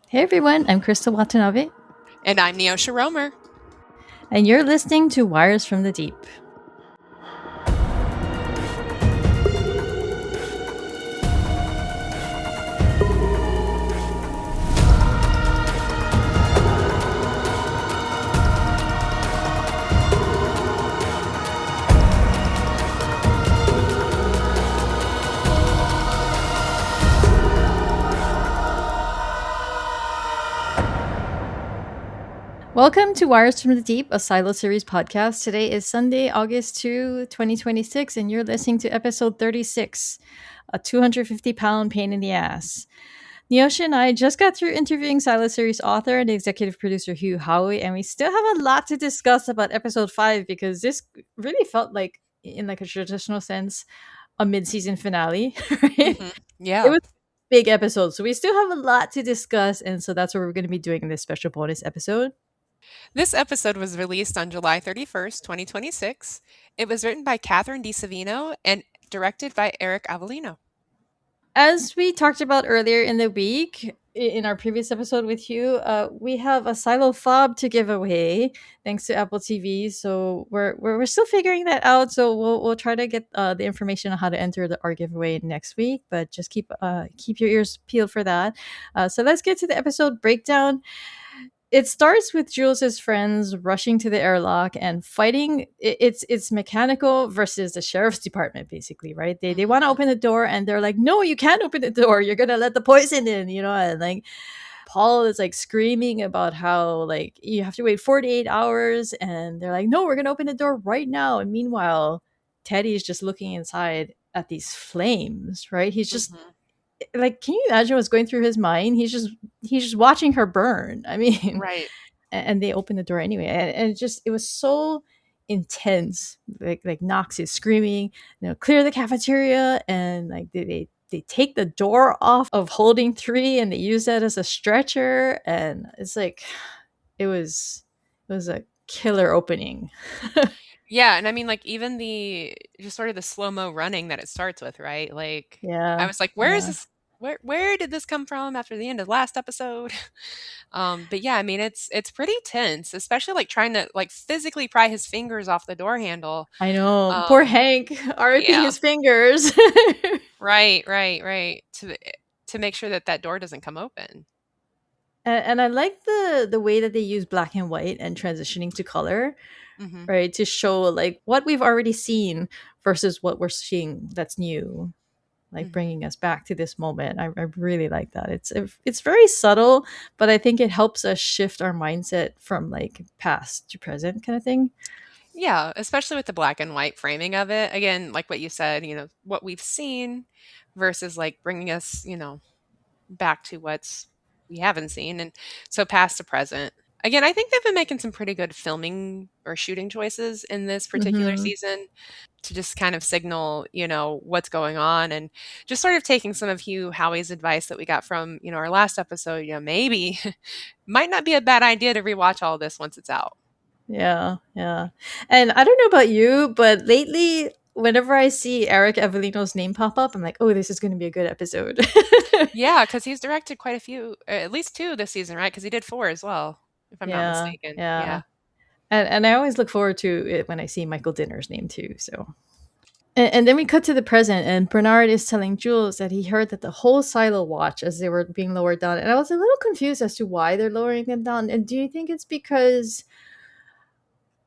Hey everyone, I'm Crystal Watanabe, And I'm Neoshia Roemer. and you're listening to Wires from the Deep. Welcome to Wires from the Deep, a Silo series podcast. Today is Sunday, August 2026, and you're listening to episode 36, a 250-pound pain in the ass. Neoshia and I just got through interviewing Silo series author and executive producer Hugh Howey, and we still have a lot to discuss about episode 5 because this really felt like, in like a traditional sense, a mid-season finale, right? It Yeah. was a big episode, so we still have a lot to discuss, and so that's what we're going to be doing in this special bonus episode. This episode was released on July 31st, 2026. It was written by Catherine DiSavino and directed by Eric Avellino. As we talked about earlier in the week, in our previous episode with you, we have a Silo fob to give away thanks to Apple TV. So we're still figuring that out. So we'll try to get the information on how to enter our giveaway next week. But just keep your ears peeled for that. So let's get to the episode breakdown. It starts with Jules's friends rushing to the airlock and fighting. It's mechanical versus the sheriff's department, basically, right? They want to Mhm. open the door and they're like, no, you can't open the door. You're gonna let the poison in, and like Paul is like screaming about how like you have to wait 48 hours, and they're like, no, we're gonna open the door right now. And meanwhile, Teddy is just looking inside at these flames, right? He's just Mhm. like, can you imagine what's going through his mind? He's just watching her burn. I mean, Right. and they open the door anyway, and it was so intense. Like Knox is screaming, clear the cafeteria, and like they take the door off of holding three and they use that as a stretcher, and it's like it was a killer opening. Yeah, and I mean, like, even the just sort of the slow-mo running that it starts with, right? Like, I Yeah, was like, where is yeah. this where did this come from after the end of the last episode? But yeah, I mean, it's pretty tense, especially, like, trying to, like, physically pry his fingers off the door handle. I know, poor Um, Hank, RIP yeah. his fingers. Right. To make sure that that door doesn't come open. And I like the way that they use black and white and transitioning to color, Mhm, right? To show like what we've already seen versus what we're seeing that's new, like mhm. bringing us back to this moment. I really like that. It's very subtle, but I think it helps us shift our mindset from like past to present kind of thing. Yeah, especially with the black and white framing of it. Again, like what you said, what we've seen versus, like, bringing us, back to what's we haven't seen, and so past to present. Again, I think they've been making some pretty good filming or shooting choices in this particular Hmm. season to just kind of signal, what's going on, and just sort of taking some of Hugh Howey's advice that we got from, our last episode, maybe might not be a bad idea to rewatch all this once it's out. Yeah, yeah. And I don't know about you, but lately, whenever I see Eric Avellino's name pop up, I'm like, oh, this is going to be a good episode. Yeah, because he's directed quite a few, at least 2 this season, right? Because he did 4 as well, if I'm not Yeah, mistaken. yeah. Yeah. And I always look forward to it when I see Michael Dinner's name too. So, and then we cut to the present, and Bernard is telling Jules that he heard that the whole silo watch as they were being lowered down. And I was a little confused as to why they're lowering them down. And do you think it's because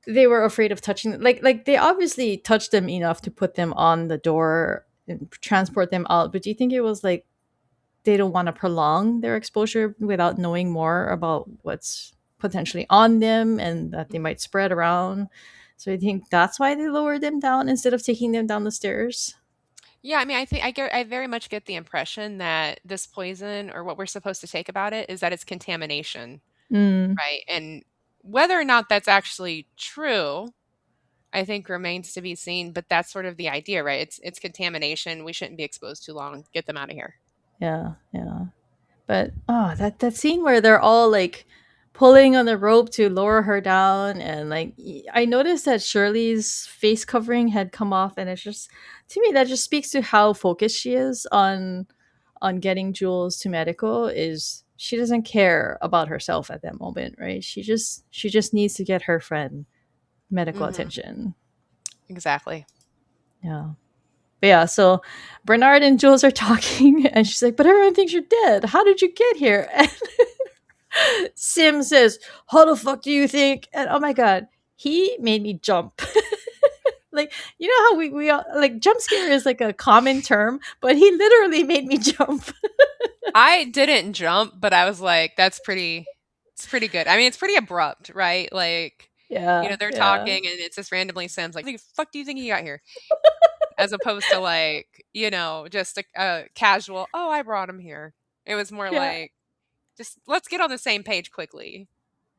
they were afraid of touching, like they obviously touched them enough to put them on the door and transport them out? But do you think it was like they don't want to prolong their exposure without knowing more about what's potentially on them and that they Mhm. might spread around? So I think that's why they lowered them down instead of taking them down the stairs. Yeah, I mean, I very much get the impression that this poison, or what we're supposed to take about it, is that it's contamination, Mm, right? And whether or not that's actually true, I think remains to be seen, but that's sort of the idea, right? It's contamination. We shouldn't be exposed too long. Get them out of here. yeah, yeah. But oh, that scene where they're all like pulling on the rope to lower her down, and like I noticed that Shirley's face covering had come off, and it's just, to me, that just speaks to how focused she is on getting Jules to medical. Is she doesn't care about herself at that moment, right? She just needs to get her friend medical Mhm. attention. Exactly. Yeah. But yeah, so Bernard and Jules are talking, and she's like, "But everyone thinks you're dead. How did you get here?" And Sim says, "How the fuck do you think?" And oh my god, he made me jump. Like, you know how we all, like, jump scare is like a common term, but he literally made me jump. I didn't jump, but I was like, "That's pretty it's pretty good." I mean, it's pretty abrupt, right? Like, Yeah, they're yeah, talking and it's just randomly Sims like, "The fuck do you think he got here?" As opposed to like, just a casual, "Oh, I brought him here." It was more yeah. like, "Just let's get on the same page quickly."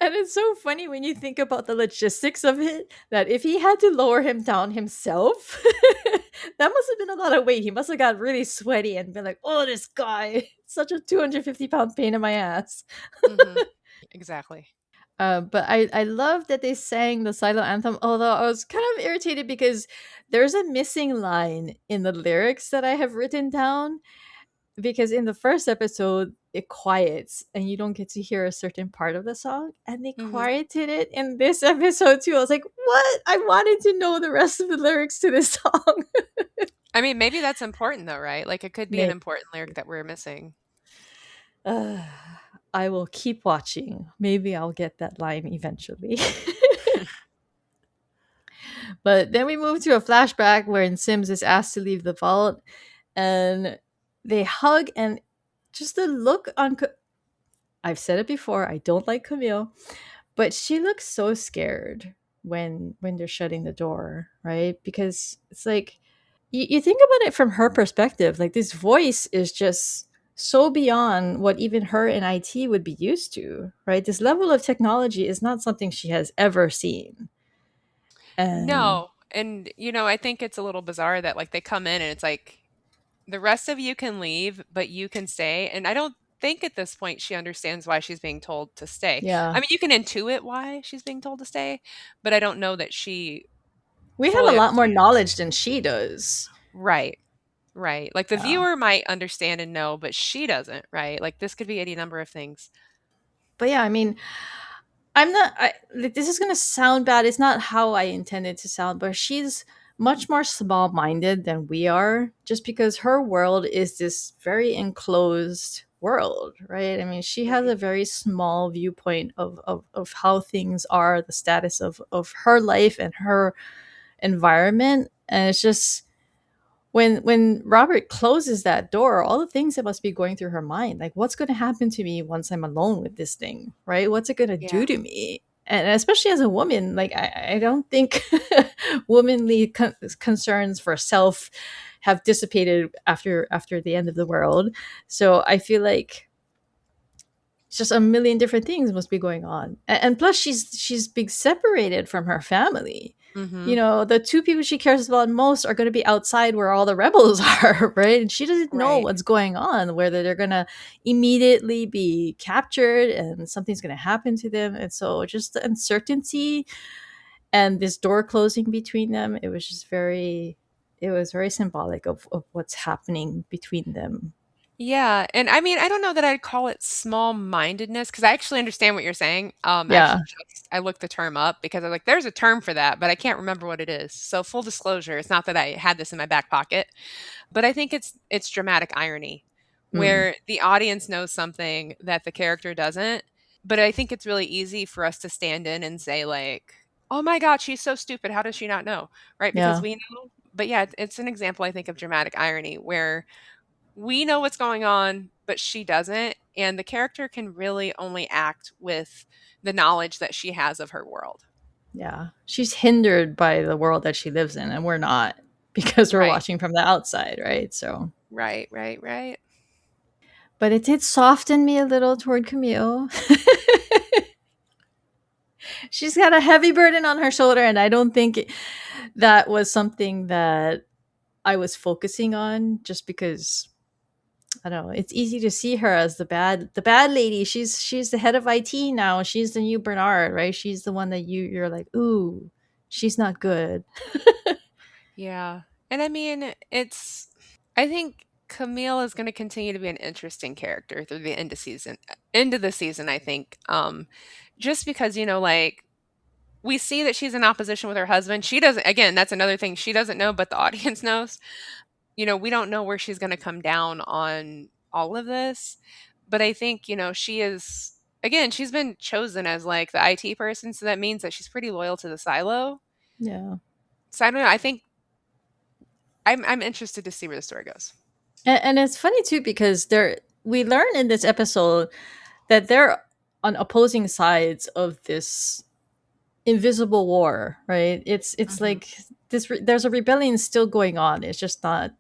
And it's so funny when you think about the logistics of it, that if he had to lower him down himself, that must have been a lot of weight. He must have got really sweaty and been like, "Oh, this guy, such a 250-pound pain in my ass." Mhm. Exactly. But I love that they sang the Silo anthem, although I was kind of irritated because there's a missing line in the lyrics that I have written down. Because in the first episode, it quiets and you don't get to hear a certain part of the song. And they Mhm. quieted it in this episode too. I was like, what? I wanted to know the rest of the lyrics to this song. I mean, maybe that's important though, right? Like, it could be an Maybe. important lyric that we're missing. Uh, I will keep watching. Maybe I'll get that line eventually. But then we move to a flashback wherein Sims is asked to leave the vault, and they hug, and just the look on. I've said it before. I don't like Camille, but she looks so scared when they're shutting the door, right? Because it's like, you think about it from her perspective. Like, this voice is just so beyond what even her in IT would be used to, right? This level of technology is not something she has ever seen. And No, and, I think it's a little bizarre that, like, they come in and it's like, "The rest of you can leave, but you can stay," and I don't think at this point she understands why she's being told to stay. I yeah, mean, you can intuit why she's being told to stay, but I don't know that she we have a fully lot more understands. knowledge than she does. Right, right. Like, the Yeah. viewer might understand and know, but she doesn't, right? Like, this could be any number of things. But yeah, I mean, I'm not. Like, this is gonna sound bad. It's not how I intended to sound, but she's much more small-minded than we are, just because her world is this very enclosed world, right? I mean, she has Right. a very small viewpoint of how things are, the status of her life and her environment, and it's just when Robert closes that door, all the things that must be going through her mind, like, what's going to happen to me once I'm alone with this thing, right? What's it going to do Yeah. to me? And especially as a woman, like, I don't think womanly concerns for self have dissipated after the end of the world. So I feel like just a million different things must be going on, and plus she's being separated from her family. You Mhm. know, the two people she cares about most are going to be outside where all the rebels are, right? And she doesn't know Right. what's going on, whether they're going to immediately be captured and something's going to happen to them. And so just the uncertainty and this door closing between them, it was very symbolic of what's happening between them. Yeah, and I mean, I don't know that I'd call it small-mindedness because I actually understand what you're saying. Yeah. Actually, just I looked the term up because I was like, "There's a term for that," but I can't remember what it is. So full disclosure, it's not that I had this in my back pocket, but I think it's dramatic irony, Mm, where the audience knows something that the character doesn't. But I think it's really easy for us to stand in and say like, "Oh my god, she's so stupid. How does she not know?" Right? Because yeah. we know. But yeah, it's an example I think of dramatic irony where we know what's going on, but she doesn't, and the character can really only act with the knowledge that she has of her world. Yeah. She's hindered by the world that she lives in, and we're not, because we're Right. watching from the outside, right? So, Right, right, right. but it did soften me a little toward Camille. She's got a heavy burden on her shoulder, and I don't think that was something that I was focusing on, just because I don't know. It's easy to see her as the bad lady. She's the head of IT now. She's the new Bernard, right? She's the one that you're like, ooh, she's not good. Yeah. And I mean, I think Camille is going to continue to be an interesting character through the end of the season, I think. Just because, like we see that she's in opposition with her husband. She doesn't, again, that's another thing she doesn't know, but the audience knows. We don't know where she's going to come down on all of this. But I think, she is, again, she's been chosen as like the IT person. So that means that she's pretty loyal to the silo. Yeah. So I don't know. I think I'm interested to see where the story goes. And it's funny too because we learn in this episode that they're on opposing sides of this invisible war, right? It's Hmm. like there's a rebellion still going on. It's just not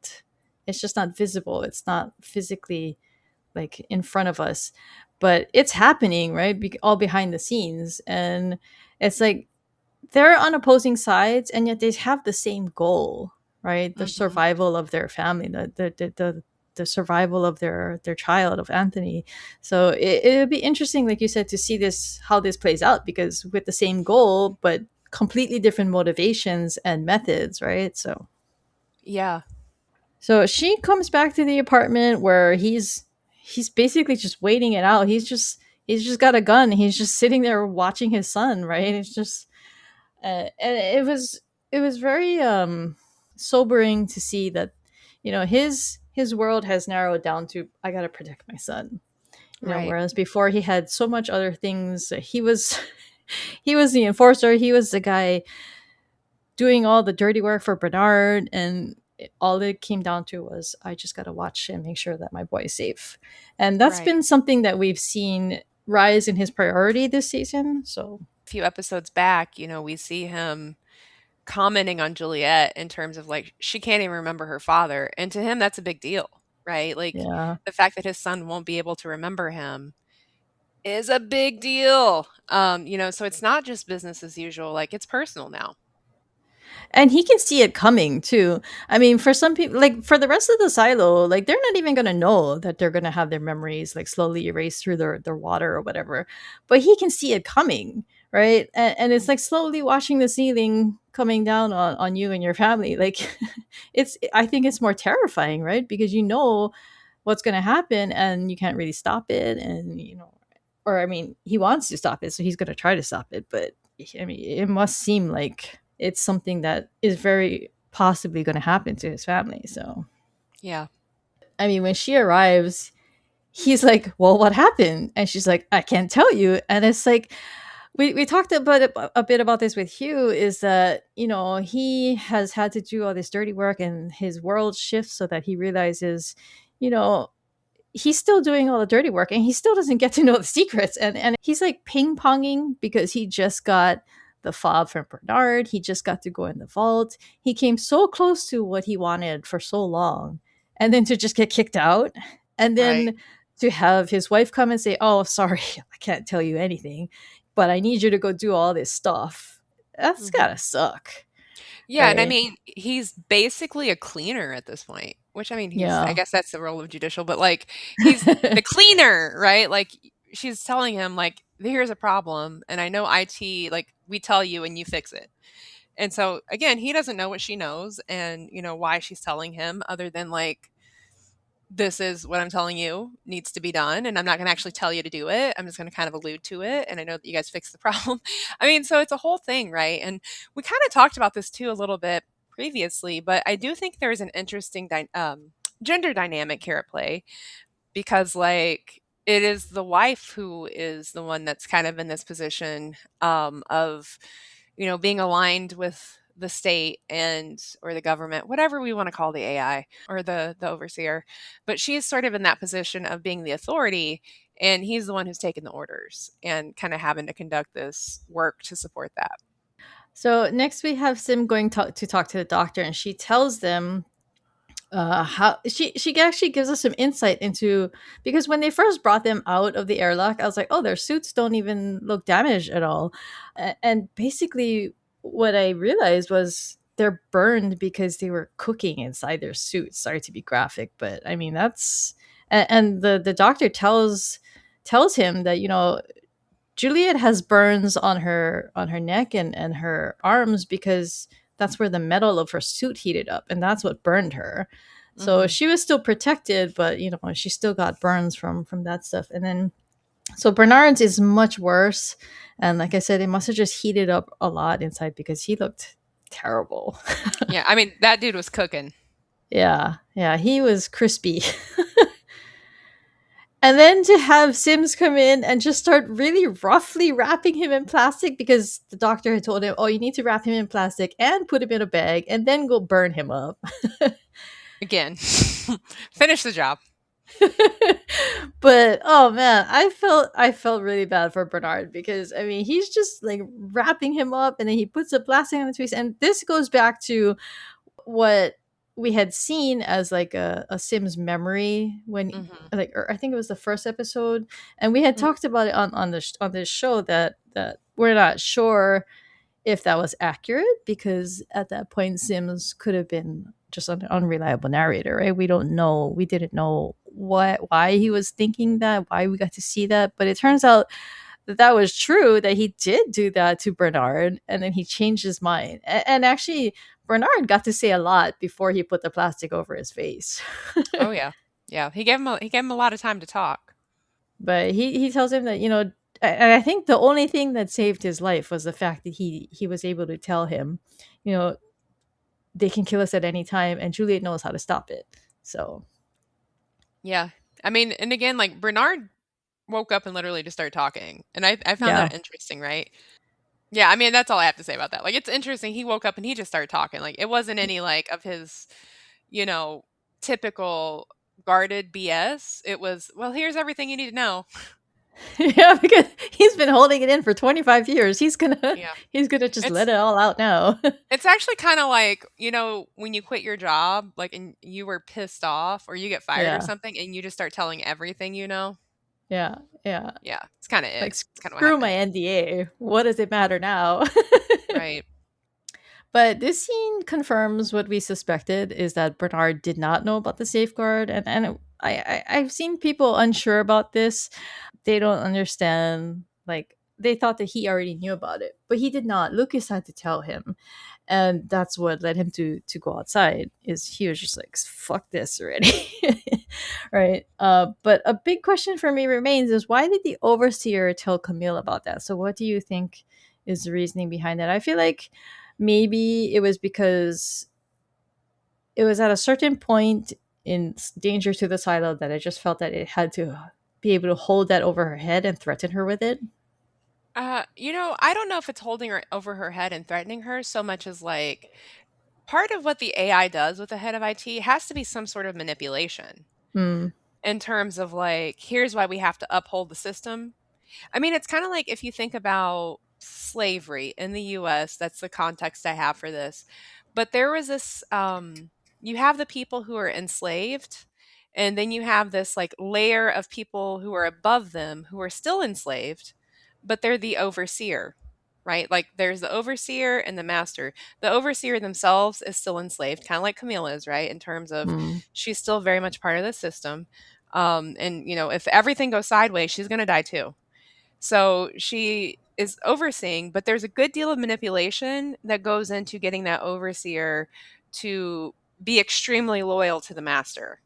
visible. It's not physically like in front of us, but it's happening, right? All behind the scenes, and it's like they're on opposing sides, and yet they have the same goal, right? The Hmm. survival of their family, the survival of their child, of Anthony. So it would be interesting, like you said, to see this how this plays out, because with the same goal but completely different motivations and methods, right? Yeah. So she comes back to the apartment where he's basically just waiting it out. He's just got a gun. He's just sitting there watching his son, right? It's just and it was very sobering to see that his world has narrowed down to I got to protect my son. Right. Whereas before he had so much other things. He was he was the enforcer. He was the guy doing all the dirty work for Bernard, and all it came down to was I just got to watch and make sure that my boy is safe. And that's Right. been something that we've seen rise in his priority this season. So A few episodes back, we see him commenting on Juliet in terms of like she can't even remember her father. And to him that's a big deal, right? Like yeah. the fact that his son won't be able to remember him is a big deal. So it's not just business as usual, like it's personal now. And he can see it coming too. I mean, for some people, like for the rest of the silo, like they're not even gonna know that they're gonna have their memories like slowly erased through their water or whatever. But he can see it coming, right? And it's like slowly washing the ceiling coming down on you and your family. Like it's I think it's more terrifying, right? Because you know what's gonna happen and you can't really stop it. And or I mean, he wants to stop it, so he's gonna try to stop it, but I mean, it must seem like it's something that is very possibly going to happen to his family. So, Yeah. I mean, when she arrives, he's like, "Well, what happened?" And she's like, "I can't tell you." And it's like we talked about a bit about this with Hugh. Is that he has had to do all this dirty work, and his world shifts so that he realizes, you know, he's still doing all the dirty work and he still doesn't get to know the secrets, and he's like ping-ponging because he just got the fob from Bernard. He just got to go in the vault. He came so close to what he wanted for so long, and then to just get kicked out, and Right. then to have his wife come and say, "Oh, sorry, I can't tell you anything, but I need you to go do all this stuff." That's Hmm. gotta suck, Yeah, and I right? mean, he's basically a cleaner at this point, which I mean, I Yeah. guess that's the role of judicial, but like he's the cleaner, right? Like she's telling him like here's a problem and I know IT like we tell you and you fix it. And so again, he doesn't know what she knows and why she's telling him other than like this is what I'm telling you needs to be done. And I'm not going to actually tell you to do it. I'm just going to kind of allude to it. And I know that you guys fixed the problem. I mean, so it's a whole thing, right? And we kind of talked about this too a little bit previously, but I do think there's an interesting gender dynamic here at play because, like, it is the wife who is the one that's kind of in this position of being aligned with the state and or the government, whatever we want to call the AI or the overseer. But she's sort of in that position of being the authority, and he's the one who's taking the orders and kind of having to conduct this work to support that. So next we have Sim going to talk to the doctor, and she tells them how she actually gives us some insight into, because when they first brought them out of the airlock, I was like, oh, their suits don't even look damaged at all. And basically what I realized was they're burned because they were cooking inside their suits. Sorry to be graphic, but I mean that's and the doctor tells him that Juliet has burns on her neck and her arms because that's where the metal of her suit heated up, and that's what burned her. So Mhm. she was still protected, but she still got burns from that stuff. And then so Bernard's is much worse. And like I said, it must have just heated up a lot inside because he looked terrible. Yeah, I mean, that dude was cooking. Yeah, yeah, he was crispy. And then to have Sims come in and just start really roughly wrapping him in plastic because the doctor had told him, oh, you need to wrap him in plastic and put him in a bag and then go burn him up. Again. Finish the job. But oh man, I felt really bad for Bernard because I mean he's just like wrapping him up and then he puts the plastic on his face. And this goes back to what we had seen as like a Sims memory when Mhm. like or I think it was the first episode, and we had Mhm. talked about it on this show that we're not sure if that was accurate because at that point Sims could have been just an unreliable narrator, right? We didn't know why he was thinking that, why we got to see that, but it turns out that was true, that he did do that to Bernard and then he changed his mind. And actually, Bernard got to say a lot before he put the plastic over his face. Oh, yeah. Yeah, he gave him a lot of time to talk. But he tells him that, and I think the only thing that saved his life was the fact that he was able to tell him, you know, they can kill us at any time and Juliet knows how to stop it. So, Yeah. I mean, and again, like, Bernard woke up and literally just started talking, and I found yeah. that interesting, right? Yeah, I mean, that's all I have to say about that. Like, it's interesting, he woke up and he just started talking, like, it wasn't any, like, of his, you know, typical guarded BS. It was, "Well, here's everything you need to know." Yeah, because he's been holding it in for 25 years. He's going to Yeah. he's going to just let It's it all out now. it's actually kinda like, when you quit your job, like, and you were pissed off or you get fired or Yeah. something, and you just start telling everything you know? Yeah. Yeah. Yeah, it's kinda Like it. It's kinda what screw my happened. NDA. What does it matter now? Right. But this scene confirms what we suspected, is that Bernard did not know about the safeguard, and I've seen people unsure about this. They don't understand, like they thought that he already knew about it, but he did not. Lucas had to tell him, and that's what led him to go outside. Is he was just like, fuck this already. Right. But a big question for me remains is, why did the overseer tell Camille about that? So what do you think is the reasoning behind that? I feel like maybe it was because it was at a certain point in danger to the silo that I just felt that it had to be able to hold that over her head and threaten her with it. I don't know if it's holding her over her head and threatening her so much as, like, part of what the AI does with the head of IT has to be some sort of manipulation Hmm. in terms of, like, here's why we have to uphold the system. I mean, it's kinda like if you think about slavery in the US, that's the context I have for this. But there was this, you have the people who are enslaved, and then you have this, like, layer of people who are above them who are still enslaved, but they're the overseer, right? Like, there's the overseer and the master. The overseer themselves is still enslaved, kinda like Camila is, right? In terms of Hmm. she's still very much part of the system, and, if everything goes sideways, she's gonna die too. So she is overseeing, but there's a good deal of manipulation that goes into getting that overseer to be extremely loyal to the master,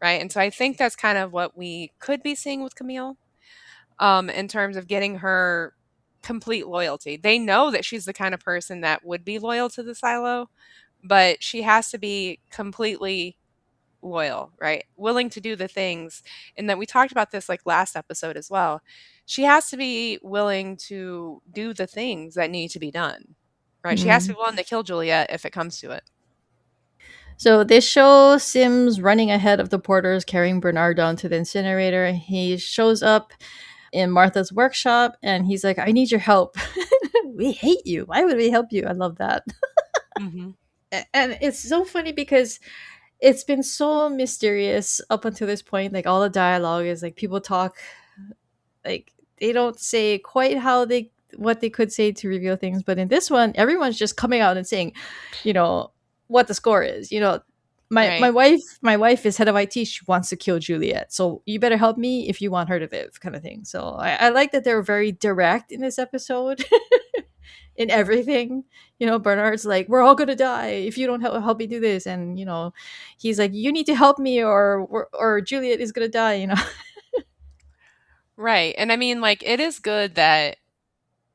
right? And so I think that's kind of what we could be seeing with Camille, in terms of getting her complete loyalty. They know that she's the kind of person that would be loyal to the silo, but she has to be completely loyal, right? Willing to do the things. And that we talked about this like last episode as well. She has to be willing to do the things that need to be done, right? She has to Hmm. be willing to kill Juliet if it comes to it. So they show Sims running ahead of the porters, carrying Bernard down to the incinerator. He shows up in Martha's workshop and he's like, I need your help. We hate you. Why would we help you? I love that. Hmm. And it's so funny because it's been so mysterious up until this point. Like all the dialogue is like people talk, like they don't say quite how they what they could say to reveal things, but in this one everyone's just coming out and saying, you know, what the score is. My Right. wife is head of IT. She wants to kill Juliet, so you better help me if you want her to live, kind of thing. So I like that they're very direct in this episode. in everything. Bernard's like, we're all gonna die if you don't help me do this, and he's like, you need to help me, or Juliet is gonna die. Right. And I mean, like, it is good that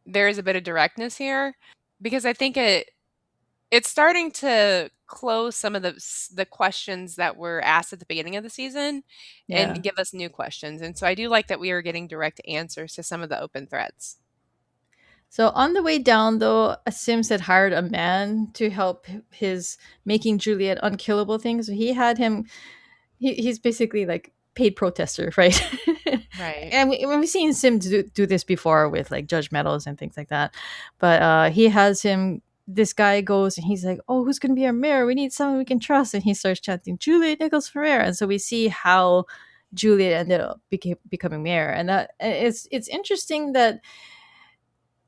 there is a bit of directness here because I think it's starting to close some of the questions that were asked at the beginning of the season Yeah. and give us new questions. And so I do like that we are getting direct answers to some of the open threads. So on the way down, though, Sims had hired a man to help his making Juliet unkillable thing. So he had him. He's basically like paid protester, right? Right. And we've seen Sims do this before with like Judge Medals and things like that. But he has him. This guy goes and he's like, "Oh, who's going to be our mayor? We need someone we can trust." And he starts chanting, "Juliet Nichols for mayor." And so we see how Juliet ended up becoming mayor. And that it's interesting that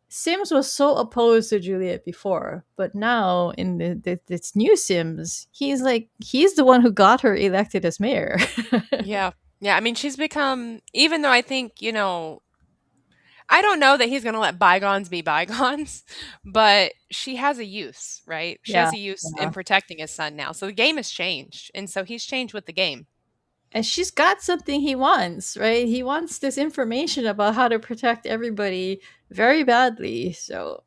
Sims was so opposed to Juliet before, but now in this new Sims, he's the one who got her elected as mayor. Yeah. Yeah. I mean, she's become, even though I think, I don't know that he's going to let bygones be bygones, but she has a use, right? She Yeah, has a use in yeah. protecting his son now. So the game has changed. And so he's changed with the game. And she's got something he wants, right? He wants this information about how to protect everybody very badly. So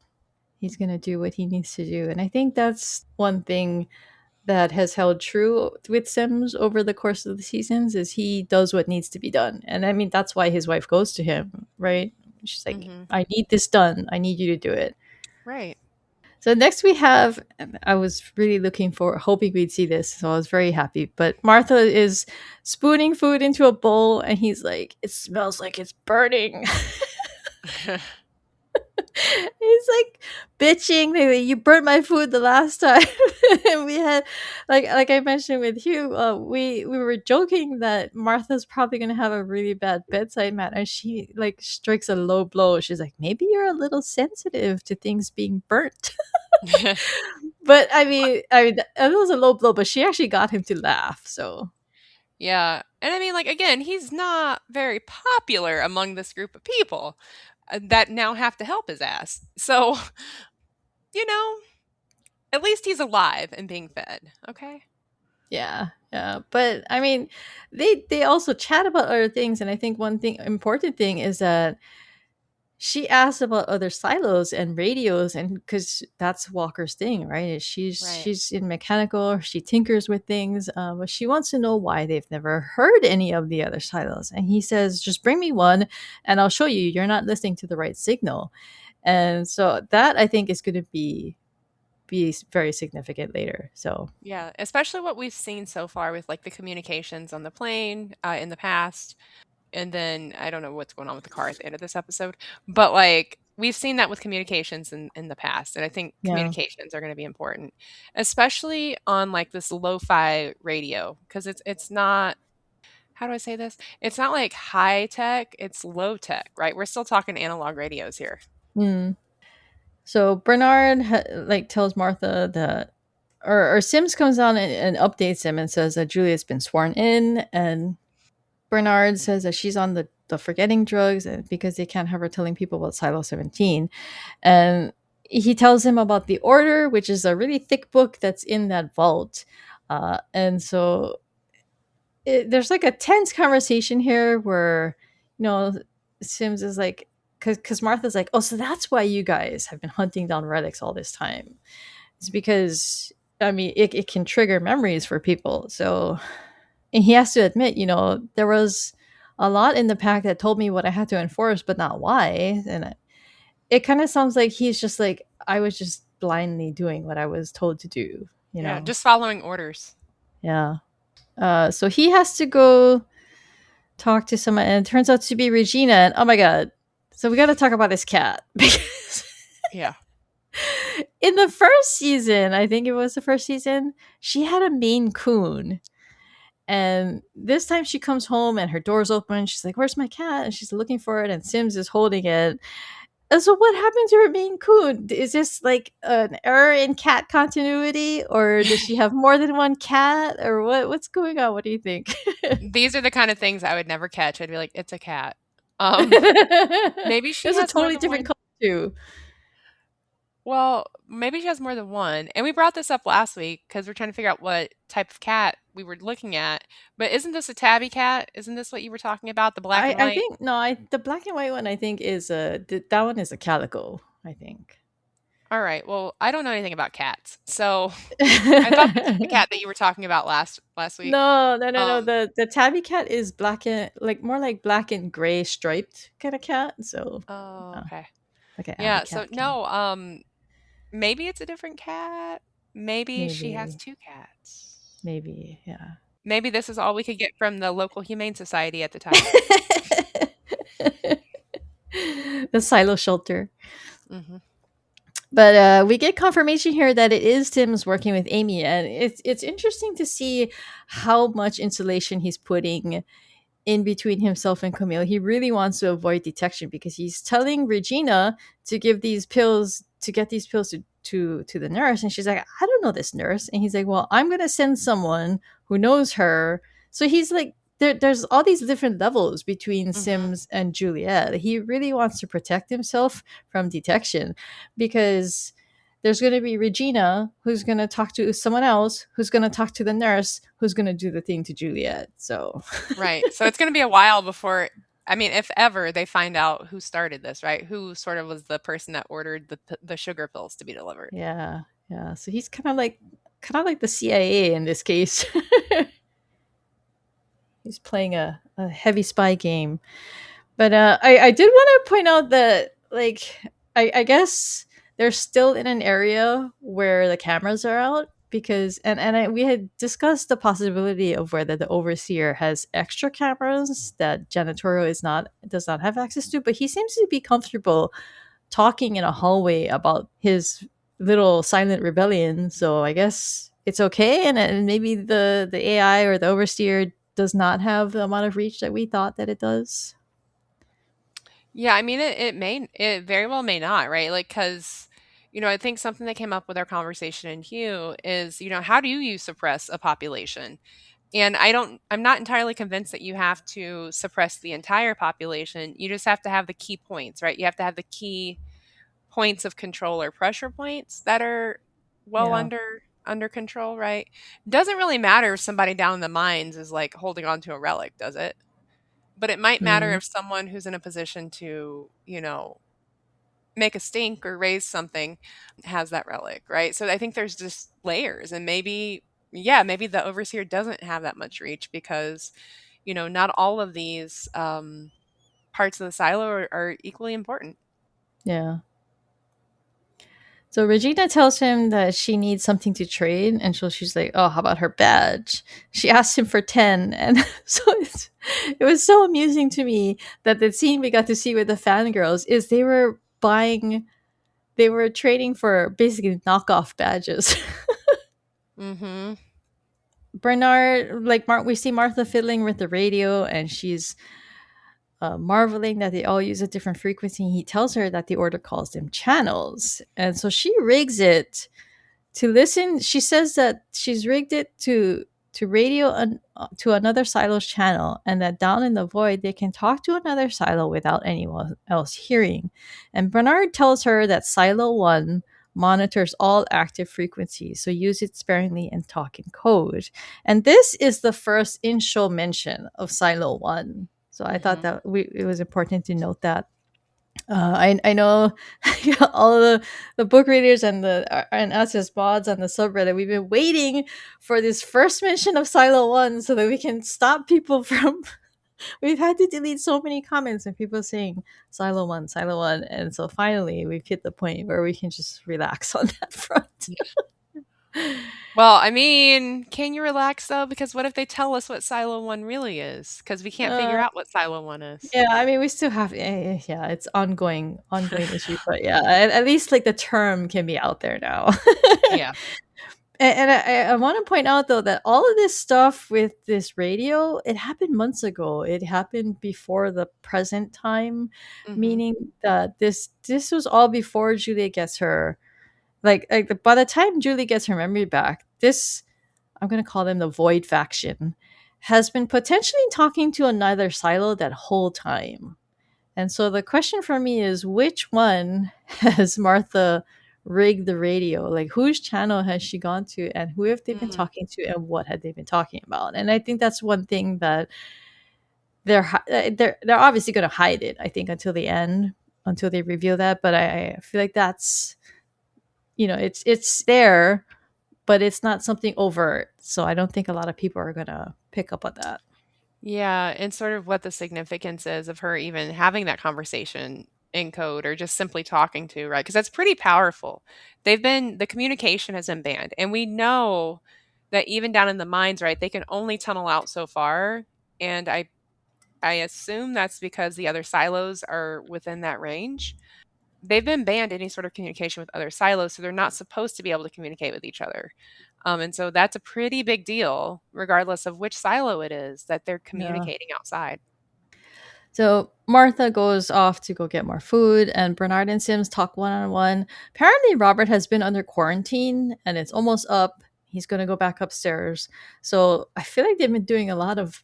he's gonna do what he needs to do. And I think that's one thing that has held true with Sims over the course of the seasons is he does what needs to be done. And I mean that's why his wife goes to him, right? She's like, Hmm. I need this done. I need you to do it. Right. So next we have, I was really looking for hoping we'd see this, so I was very happy. But Martha is spooning food into a bowl and he's like, it smells like it's burning. He's like bitching. You burnt my food the last time. And we had, like I mentioned with Hugh, we were joking that Martha's probably gonna have a really bad bedside manner. And she like strikes a low blow. She's like, maybe you're a little sensitive to things being burnt. But I mean, it was a low blow, but she actually got him to laugh. So Yeah. And I mean, like, again, he's not very popular among this group of people that now have to help his ass. So, you know, at least he's alive and being fed. Okay. yeah, yeah. But I mean, they also chat about other things, and I think one thing important thing is that she asks about other silos and radios, and because that's Walker's thing, right? Right. She's in mechanical, she tinkers with things, but she wants to know why they've never heard any of the other silos. And he says, "Just bring me one, and I'll show you. You're not listening to the right signal." And so that I think is going to be very significant later. So Yeah. Especially what we've seen so far with like the communications on the plane in the past. And then I don't know what's going on with the car at the end of this episode, but like we've seen that with communications in the past. And I think yeah. communications are going to be important, especially on like this lo-fi radio, because it's not, how do I say this? It's not like high tech, it's low tech, right? We're still talking analog radios here. Mm. So Bernard like tells Martha that, or Sims comes on and updates him and says that Juliet's been sworn in, and Bernard says that she's on the forgetting drugs because they can't have her telling people about Silo 17. And he tells him about the order, which is a really thick book that's in that vault. And so there's like a tense conversation here where, you know, Sims is like, because Martha's like, oh, so that's why you guys have been hunting down relics all this time. It's because, I mean, it can trigger memories for people. So, and he has to admit, there was a lot in the pack that told me what I had to enforce, but not why. And it kind of sounds like he's just like, I was just blindly doing what I was told to do, you Yeah, know? just following orders. Yeah. So he has to go talk to someone, and it turns out to be Regina. And oh my God. So we got to talk about this cat because Yeah. in the first season, I think it was the first season, she had a Maine Coon. And this time she comes home and her door's open. She's like, "Where's my cat?" And she's looking for it, and Sims is holding it. And so, what happened to her Maine Coon? Is this like an error in cat continuity, or does she have more than one cat, or what's going on? What do you think? These are the kind of things I would never catch. I'd be like, it's a cat. Maybe It she was a has more totally than different one. color too. Well, maybe she has more than one. And we brought this up last week because we're trying to figure out what type of cat we were looking at. But isn't this a tabby cat? Isn't this what you were talking about? The black and I white? think no, I the black and white one I think is that one is a calico, I think. All right. Well, I don't know anything about cats. So I thought this was the cat that you were talking about last week. No, no, no, no. Um, The tabby cat is black and like more like black and gray striped kind of cat. So, oh, uh, okay. like an alley Yeah, so cat kind of no, maybe it's a different cat. Maybe she has maybe, two cats. maybe, yeah. Maybe this is all we could get from the local humane society at the time. The silo shelter. Mhm. But we get confirmation here that it is Tim's working with Amy, and it's interesting to see how much insulation he's putting in between himself and Camille. He really wants to avoid detection because he's telling Regina to give these pills to get these pills to the nurse, and she's like, I don't know this nurse, and he's like, well, I'm gonna send someone who knows her. So he's like, there's all these different levels between Mhm. Sims and Juliet. He really wants to protect himself from detection because there's going to be Regina who's going to talk to someone else who's going to talk to the nurse who's going to do the thing to Juliet. So Right. So it's gonna be a while before I mean, if ever they find out who started this, right? Who sort of was the person that ordered the sugar pills to be delivered. yeah, yeah. So he's kind of like the CIA in this case. He's playing a heavy spy game. But I did want to point out that like I guess they're still in an area where the cameras are out because we had discussed the possibility of whether the overseer has extra cameras that janitorial is not does not have access to, but he seems to be comfortable talking in a hallway about his little silent rebellion. So I guess it's okay, and maybe the AI or the overseer does not have the amount of reach that we thought that it does. Yeah, I mean, it very well may not, right? Like, because, I think something that came up with our conversation in Hugh is, how do you suppress a population? And I'm not entirely convinced that you have to suppress the entire population. You just have to have the key points, right? You have to have the key points of control or pressure points that are well Yeah. under control, right? Doesn't really matter if somebody down in the mines is like holding on to a relic, does it? But it might matter Mm, if someone who's in a position to, make a stink or raise something has that relic, right? So I think there's just layers and maybe yeah, maybe the overseer doesn't have that much reach because, not all of these parts of the silo are equally important. yeah. So Regina tells him that she needs something to trade, and so she's like, "Oh, how about her badge?" She asks him for 10, and so it was so amusing to me that the scene we got to see with the fangirls is they were trading for basically knockoff badges. Mhm. Bernard, like we see Martha fiddling with the radio, and she's marveling that they all use a different frequency. He tells her that the order calls them channels, and so she rigs it to listen. She says that she's rigged it to radio to another silo's channel, and that down in the void they can talk to another silo without anyone else hearing. And Bernard tells her that Silo 1 monitors all active frequencies, so use it sparingly and talk in code. And this is the first in-show mention of Silo 1. So I thought Mhm. that it was important to note that. I know all the book readers and and us as mods on the subreddit. We've been waiting for this first mention of Silo 1 so that we can stop people from. We've had to delete so many comments and people saying Silo 1, Silo 1, and so finally we've hit the point where we can just relax on that front. Well, I mean, can you relax though? Because what if they tell us what Silo 1 really is? Because we can't figure Uh, out what Silo 1 is. yeah, I mean we still have yeah, it's ongoing issue, but yeah, at least like the term can be out there now. Yeah. And I want to point out though that all of this stuff with this radio, it happened months ago. It happened before the present time, Mhm. meaning that this was all before Julie gets her by the time Julie gets her memory back, this I'm gonna call them the Void faction has been potentially talking to another silo that whole time. And so the question for me is which one has Martha rig the radio? Like, whose channel has she gone to, and who have they been Mhm. talking to, and what had they been talking about? And I think that's one thing that they're obviously going to hide it. I think until the end, until they reveal that. But I feel like that's, it's there, but it's not something overt. So I don't think a lot of people are going to pick up on that. Yeah, and sort of what the significance is of her even having that conversation in code or just simply talking to, right? Because that's pretty powerful. The communication has been banned, and we know that even down in the mines, right, they can only tunnel out so far, and I assume that's because the other silos are within that range. They've been banned any sort of communication with other silos, so they're not supposed to be able to communicate with each other. And so that's a pretty big deal, regardless of which silo it is that they're Yeah. communicating outside. So Martha goes off to go get more food, and Bernard and Sims talk one on one. Apparently, Robert has been under quarantine, and it's almost up. He's going to go back upstairs. So I feel like they've been doing a lot of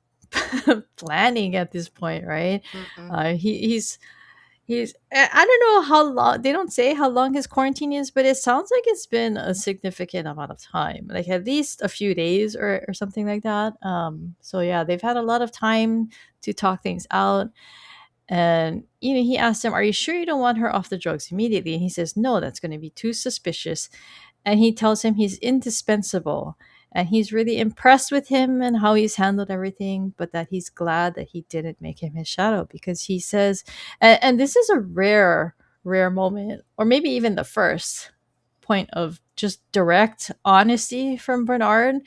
planning at this point, right? Mhm. I don't know how long, they don't say how long his quarantine is, but it sounds like it's been a significant amount of time, like at least a few days or something like that. So yeah, they've had a lot of time to talk things out. And he asked him, "Are you sure you don't want her off the drugs immediately?" And he says, "No, that's going to be too suspicious." And he tells him he's indispensable, and he's really impressed with him and how he's handled everything, but that he's glad that he didn't make him his shadow, because he says, and this is a rare moment, or maybe even the first point of just direct honesty from Bernard.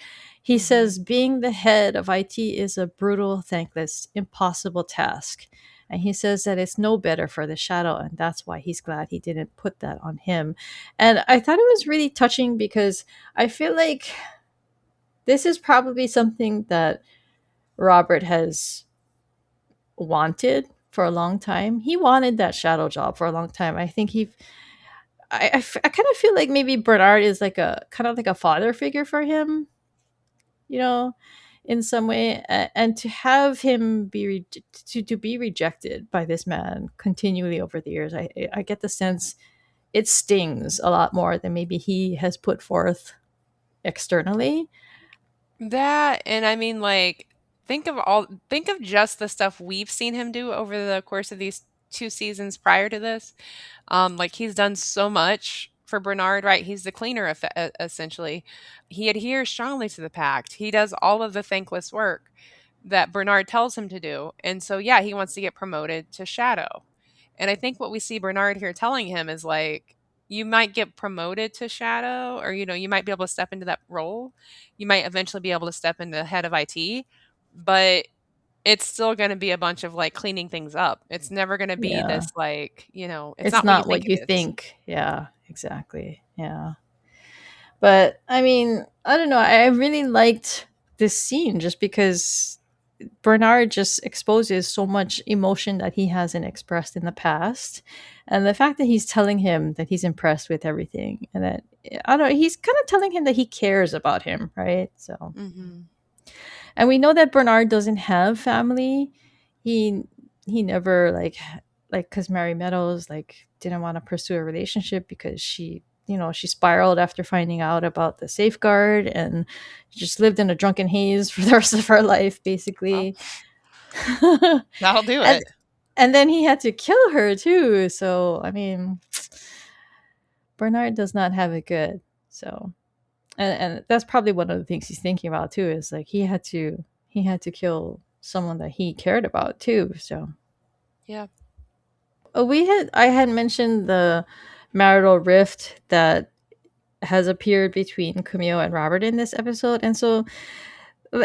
He Mhm. says being the head of IT is a brutal, thankless, impossible task. And he says that it's no better for the shadow, and that's why he's glad he didn't put that on him. And I thought it was really touching, because I feel like this is probably something that Robert has wanted for a long time. He wanted that shadow job for a long time. I think I kind of feel like maybe Bernard is like a kind of like a father figure for him, you know, in some way. And to have him to be rejected by this man continually over the years, I get the sense it stings a lot more than maybe he has put forth externally. That and I mean, like, think of just the stuff we've seen him do over the course of these 2 seasons prior to this. Like, he's done so much for Bernard, right? He's the cleaner essentially. He adheres strongly to the pact. He does all of the thankless work that Bernard tells him to do. And so, yeah, he wants to get promoted to Shadow. And I think what we see Bernard here telling him is like, you might get promoted to Shadow, or, you might be able to step into that role. You might eventually be able to step into head of IT, but it's still going to be a bunch of like cleaning things up. It's never going to be Yeah. this like, it's It's not what you not think what you it is. think. Yeah, exactly. Yeah. But I mean, I don't know. I really liked this scene just because Bernard just exposes so much emotion that he hasn't expressed in the past. And the fact that he's telling him that he's impressed with everything, and that, I don't know, he's kind of telling him that he cares about him, right? So, Mhm. and we know that Bernard doesn't have family. He he never like cuz Mary Meadows like didn't want to pursue a relationship because she spiraled after finding out about the safeguard, and just lived in a drunken haze for the rest of her life Well, basically. that'll do and it. and then he had to kill her too. So, I mean, Bernard does not have it good. So, and that's probably one of the things he's thinking about too, is like he had to kill someone that he cared about too. So, Yeah. I had mentioned the marital rift that has appeared between Camille and Robert in this episode. And so,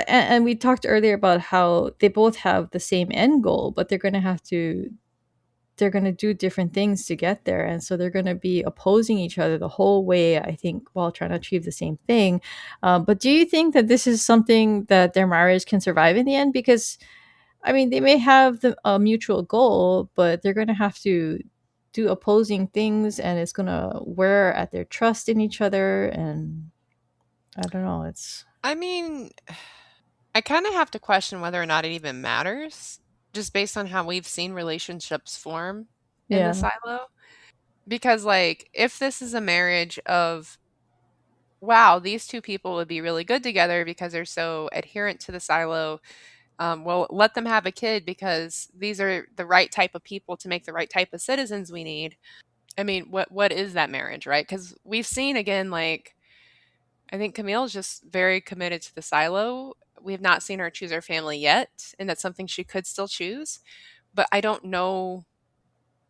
and we talked earlier about how they both have the same end goal, but they're going to do different things to get there. And so they're going to be opposing each other the whole way, I think, while trying to achieve the same thing. But do you think that this is something that their marriage can survive in the end? Because, I mean, they may have a mutual goal, but they're going to have to do opposing things, and it's going to wear at their trust in each other. And I don't know. It's, I mean, I kind of have to question whether or not it even matters, just based on how we've seen relationships form in the yeah. silo. Because, like, if this is a marriage of, wow, these two people would be really good together because they're so adherent to the silo, well, let them have a kid because these are the right type of people to make the right type of citizens we need. I mean, what is that marriage, right? Because we've seen again, like, I think Camille's just very committed to the silo. We have not seen her choose her family yet, and that's something she could still choose. But I don't know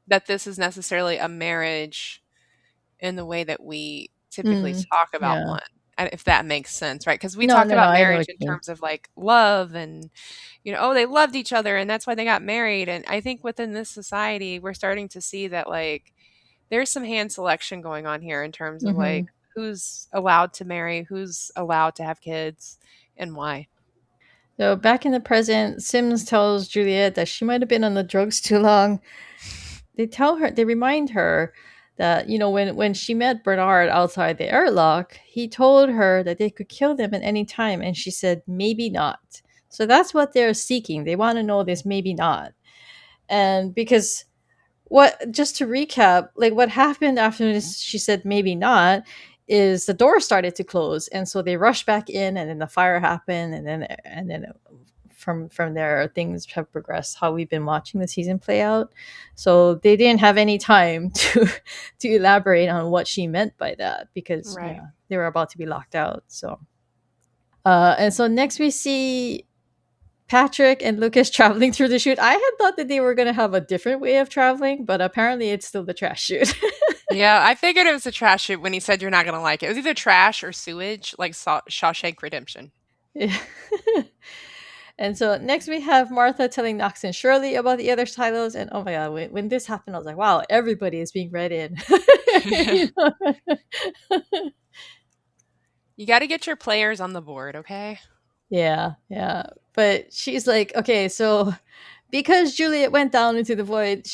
that this is necessarily a marriage in the way that we typically Mm, talk about yeah. one, if that makes sense, right? Because we No, talk no, no. about I know marriage what in you mean. terms of like love and, oh, they loved each other and that's why they got married. And I think within this society, we're starting to see that like there's some hand selection going on here in terms of Hmm. like who's allowed to marry, who's allowed to have kids, and why. So back in the present, Sims tells Juliet that she might have been on the drugs too long. They remind her that when she met Bernard outside the airlock, he told her that they could kill them at any time, and she said maybe not. So that's what they're seeking. They want to know this maybe not, and because what just to recap, like what happened after this, she said maybe not, is the door started to close, and so they rushed back in, and then the fire happened, and then from there things have progressed how we've been watching the season play out. So they didn't have any time to elaborate on what she meant by that because Right. they were about to be locked out. So and so next we see Patrick and Lucas traveling through the chute. I had thought that they were going to have a different way of traveling, but apparently it's still the trash chute. Yeah, I figured it was a trash chute when he said you're not gonna like it. It was either trash or sewage, like Shawshank Redemption. Yeah. And so next we have Martha telling Knox and Shirley about the other silos. And oh my god, when this happened, I was like, wow, everybody is being read in. You know? You got to get your players on the board, okay? Yeah, yeah. But she's like, okay, so because Juliet went down into the void,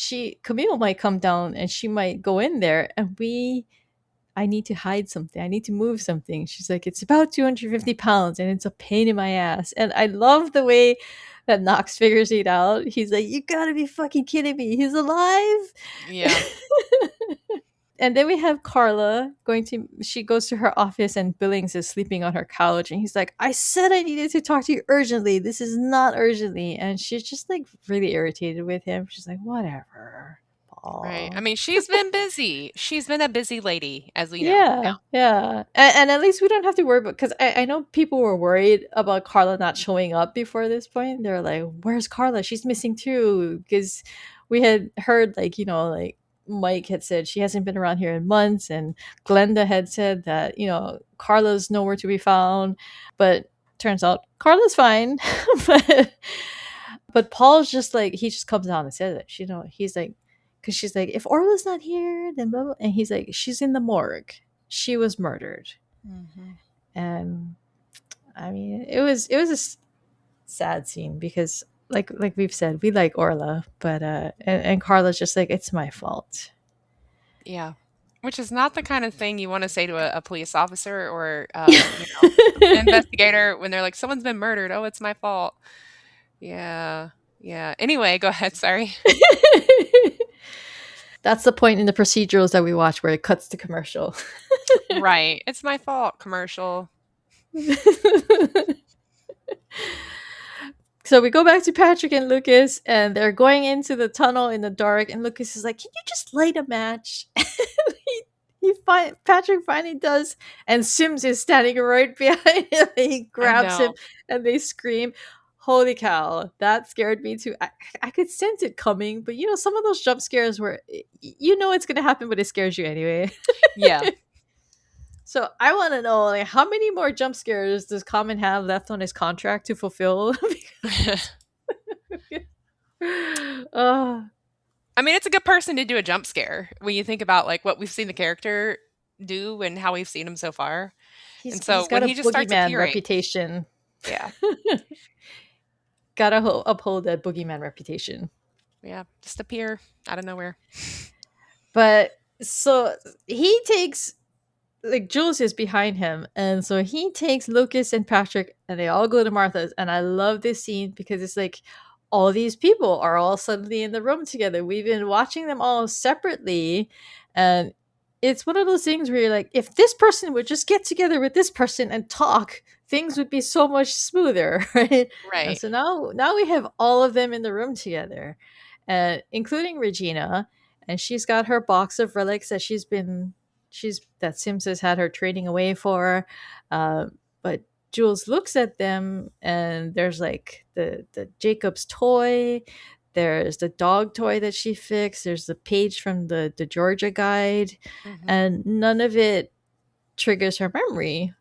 Camille might come down and she might go in there, and I need to hide something. I need to move something. She's like, it's about 250 pounds and it's a pain in my ass. And I love the way that Knox figures it out. He's like, you gotta be fucking kidding me. He's alive. Yeah. And then we have Carla she goes to her office and Billings is sleeping on her couch. And he's like, I said I needed to talk to you urgently. This is not urgently. And she's just like really irritated with him. She's like, whatever, Right. I Paul. mean, she's been busy. She's been a busy lady, as we know now. Yeah, yeah, and at least we don't have to worry about because I know people were worried about Carla not showing up before this point. They're like, "Where's Carla? She's missing too." Because we had heard like like Mike had said she hasn't been around here in months, and Glenda had said that Carla's nowhere to be found. But turns out Carla's fine. but but Paul's just like he just comes out and says it. He's like, because she's like, if Orla's not here, then blah, blah. And he's like, she's in the morgue. She was murdered. Mhm. And I mean, it was sad scene because like we've said, we like Orla, but and Carla's just like, it's my fault. Yeah. Which is not the kind of thing you want to say to a police officer or, investigator when they're like, someone's been murdered. Oh, it's my fault. Yeah. Yeah. Anyway, go ahead. Sorry. That's the point in the procedurals that we watch where it cuts to commercial. Right. It's my fault. Commercial. So we go back to Patrick and Lucas, and they're going into the tunnel in the dark. And Lucas is like, "Can you just light a match?" Patrick finally does, and Sims is standing right behind him. He I grabs him, know. and they scream. Holy cow, that scared me too. I could sense it coming, but some of those jump scares where it's going to happen, but it scares you anyway. Yeah. So I want to know, like, how many more jump scares does Common have left on his contract to fulfill? Oh, I mean, it's a good person to do a jump scare when you think about like what we've seen the character do and how we've seen him so far. he's And so he's when got a he just starts boogeyman appearing, reputation. yeah, Gotta uphold that boogeyman reputation. yeah, just appear out of nowhere. But so he takes, like, Jules is behind him, and so he takes Lucas and Patrick, and they all go to Martha's. And I love this scene because it's like, all these people are all suddenly in the room together. We've been watching them all separately, and it's one of those things where you're like, if this person would just get together with this person and talk, things would be so much smoother, right? And Right. so now we have all of them in the room together, including Regina, and she's got her box of relics that she's that Sims has had her trading away for, uh, but Jules looks at them, and there's like the Jacob's toy, there's the dog toy that she fixed, there's the page from the Georgia guide, Mhm. and none of it triggers her memory.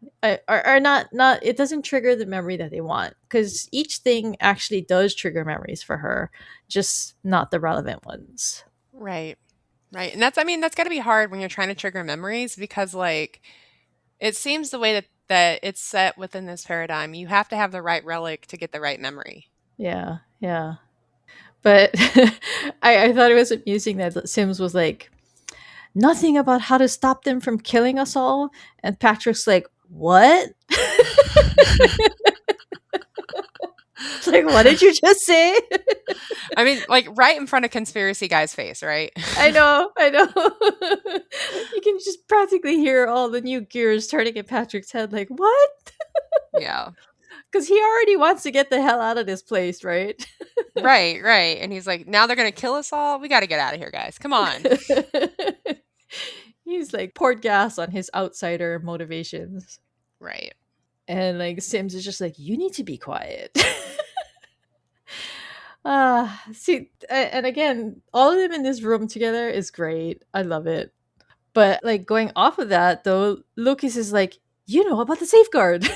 Or not it doesn't trigger the memory that they want, because each thing actually does trigger memories for her, just not the relevant ones. Right. Right. And that's I mean, that's gotta be hard when you're trying to trigger memories because, like, it seems the way that it's set within this paradigm, you have to have the right relic to get the right memory. Yeah, yeah. But I thought it was amusing that Sims was like, nothing about how to stop them from killing us all. And Patrick's like, what? It's like, what did you just say? I mean, like, right in front of conspiracy guy's face, right? I know, I know. You can just practically hear all the new gears turning in Patrick's head, like, what? Yeah. Because he already wants to get the hell out of this place, right? Right, right, and he's like, "Now they're gonna kill us all? We gotta get out of here, guys. Come on." He's like poured gas on his outsider motivations. Right. And like Sims is just like, you need to be quiet. See, and again, all of them in this room together is great. I love it. But like going off of that, though, Lucas is like, you know about the safeguard.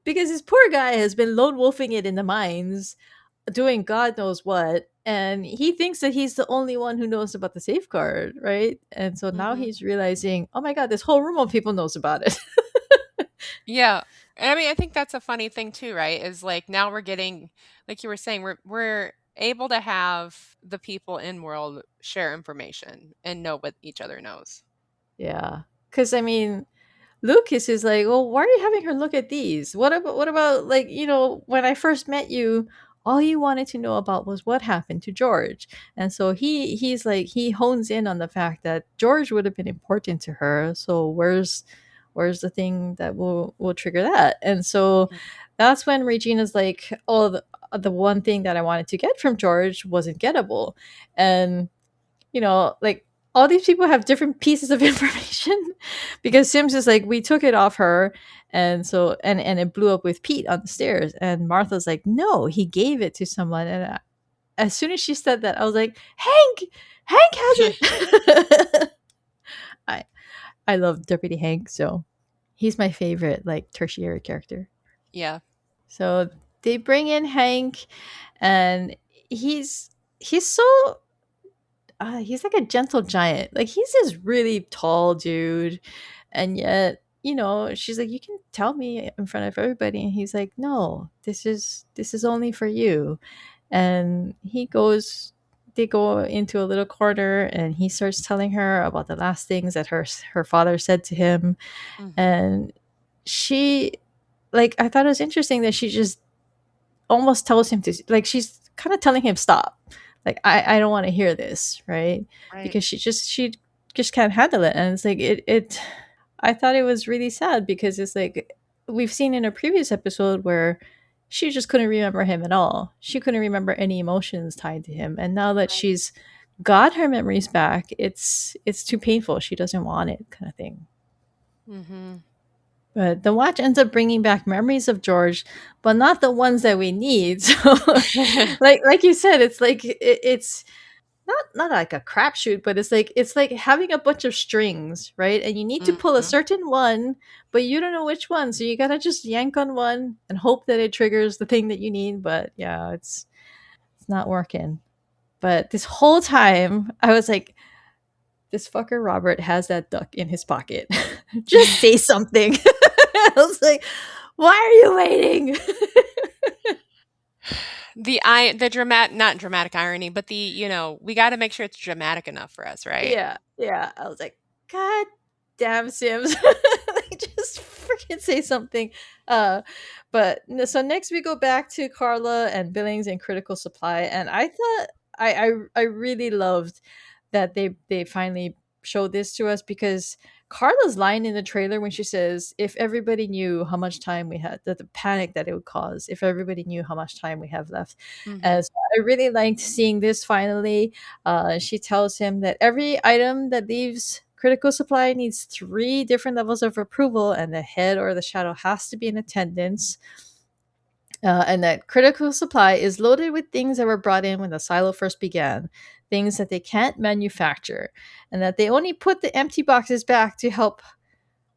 Because this poor guy has been lone wolfing it in the mines, doing God knows what. And he thinks that he's the only one who knows about the safeguard, right? And so now Mhm. he's realizing, oh my God, this whole room of people knows about it. Yeah. And I mean, I think that's a funny thing too, right? Is like now we're getting like you were saying, we're able to have the people in world share information and know what each other knows. Yeah. Because I mean, Lucas is like, well, why are you having her look at these? What about like, when I first met you, all you wanted to know about was what happened to George. And so he's like he hones in on the fact that George would have been important to her. So where's the thing that will trigger that? And so Mhm. that's when Regina's like, oh, the one thing that I wanted to get from George wasn't gettable. And like all these people have different pieces of information because Sims is like, we took it off her, and so and it blew up with Pete on the stairs, and Martha's like, no, he gave it to someone, and as soon as she said that, I was like, Hank has it. I I love Deputy Hank, so he's my favorite like tertiary character. Yeah. So they bring in Hank, and he's he's so he's like a gentle giant. Like he's this really tall dude, and yet she's like, you can tell me in front of everybody, and he's like, no, this is only for you. And they go into a little corner, and he starts telling her about the last things that her father said to him, Mhm. and she like I thought it was interesting that she just almost tells him to, like, she's kind of telling him stop, like I don't want to hear this, right? Right. Because she just can't handle it, and it's like it I thought it was really sad because it's like we've seen in a previous episode where she just couldn't remember him at all. She couldn't remember any emotions tied to him, and now that Right. she's got her memories back, it's too painful, she doesn't want it, kind of thing. Mhm. But the watch ends up bringing back memories of George, but not the ones that we need. So, like you said, it's like it's not like a crapshoot, but it's like having a bunch of strings, right? And you need to pull a Mhm. certain one, but you don't know which one, so you gotta just yank on one and hope that it triggers the thing that you need. But yeah, it's not working. But this whole time, I was like, this fucker Robert has that duck in his pocket. Just say something. I was like, why are you waiting? The dramatic not dramatic irony, but we gotta make sure it's dramatic enough for us, right? Yeah, yeah. I was like, God damn Sims. just freaking say something. Uh, so next we go back to Carla and Billings and Critical Supply, and I thought I really loved that they finally showed this to us because Carla's line in the trailer when she says, "If everybody knew how much time we had, that the panic that it would cause, if everybody knew how much time we have left," Mhm. as I really liked seeing this finally. She tells him that every item that leaves Critical Supply needs 3 different levels of approval, and the head or the shadow has to be in attendance. And that Critical Supply is loaded with things that were brought in when the silo first began, things that they can't manufacture, and that they only put the empty boxes back to help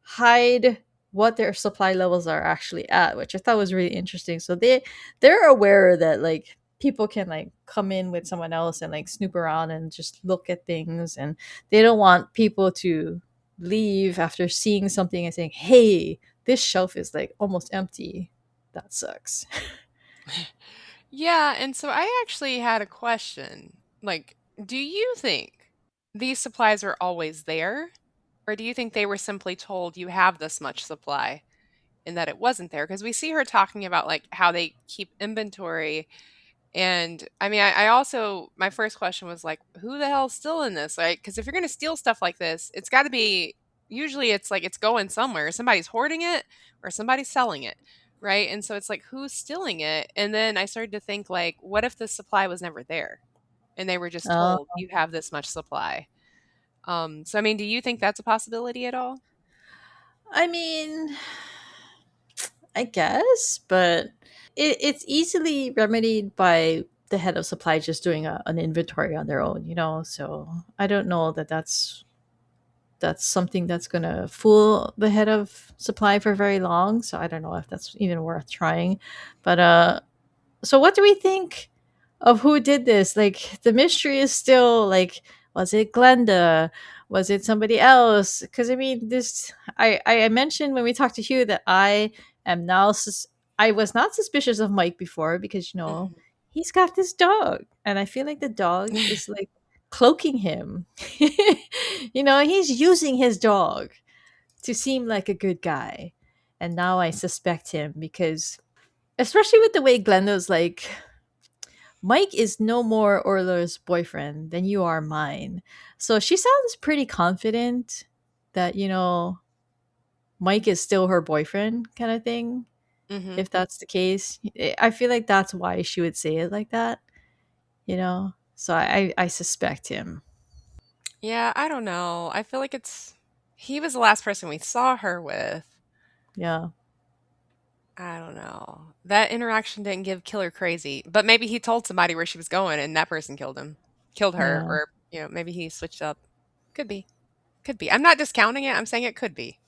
hide what their supply levels are actually at, which I thought was really interesting. So they're aware that like people can like come in with someone else and like snoop around and just look at things, and they don't want people to leave after seeing something and saying, "Hey, this shelf is like almost empty." That sucks. Yeah, and so I actually had a question. Like, do you think these supplies are always there? Or do you think they were simply told you have this much supply and that it wasn't there? Because we see her talking about like how they keep inventory. And I mean, I also, my first question was like, who the hell's still in this? Like, because if you're going to steal stuff like this, it's got to be, usually it's like it's going somewhere. Somebody's hoarding it or somebody's selling it. Right. And so it's like, who's stealing it? And then I started to think, like, what if the supply was never there and they were just Oh, told you have this much supply? So, I mean, do you think that's a possibility at all? I mean, I guess, but it's easily remedied by the head of supply just doing an inventory on their own, you know. So I don't know that that's something that's gonna fool the head of supply for very long. So I don't know if that's even worth trying. But so what do we think of who did this? Like the mystery is still like, was it Glenda? Was it somebody else? Because I mean, this I mentioned when we talked to Hugh that I am now I was not suspicious of Mike before because Mhm. he's got this dog, and I feel like the dog is like cloaking him. He's using his dog to seem like a good guy, and now I suspect him because especially with the way Glenda's like, Mike is no more Orla's boyfriend than you are mine. So she sounds pretty confident that, Mike is still her boyfriend kind of thing. Mhm. If that's the case, I feel like that's why she would say it like that, you know? So I suspect him. Yeah, I don't know. I feel like he was the last person we saw her with. Yeah. I don't know. That interaction didn't give Killer crazy, but maybe he told somebody where she was going and that person killed her, Yeah. or, maybe he switched up. Could be. Could be. I'm not discounting it. I'm saying it could be.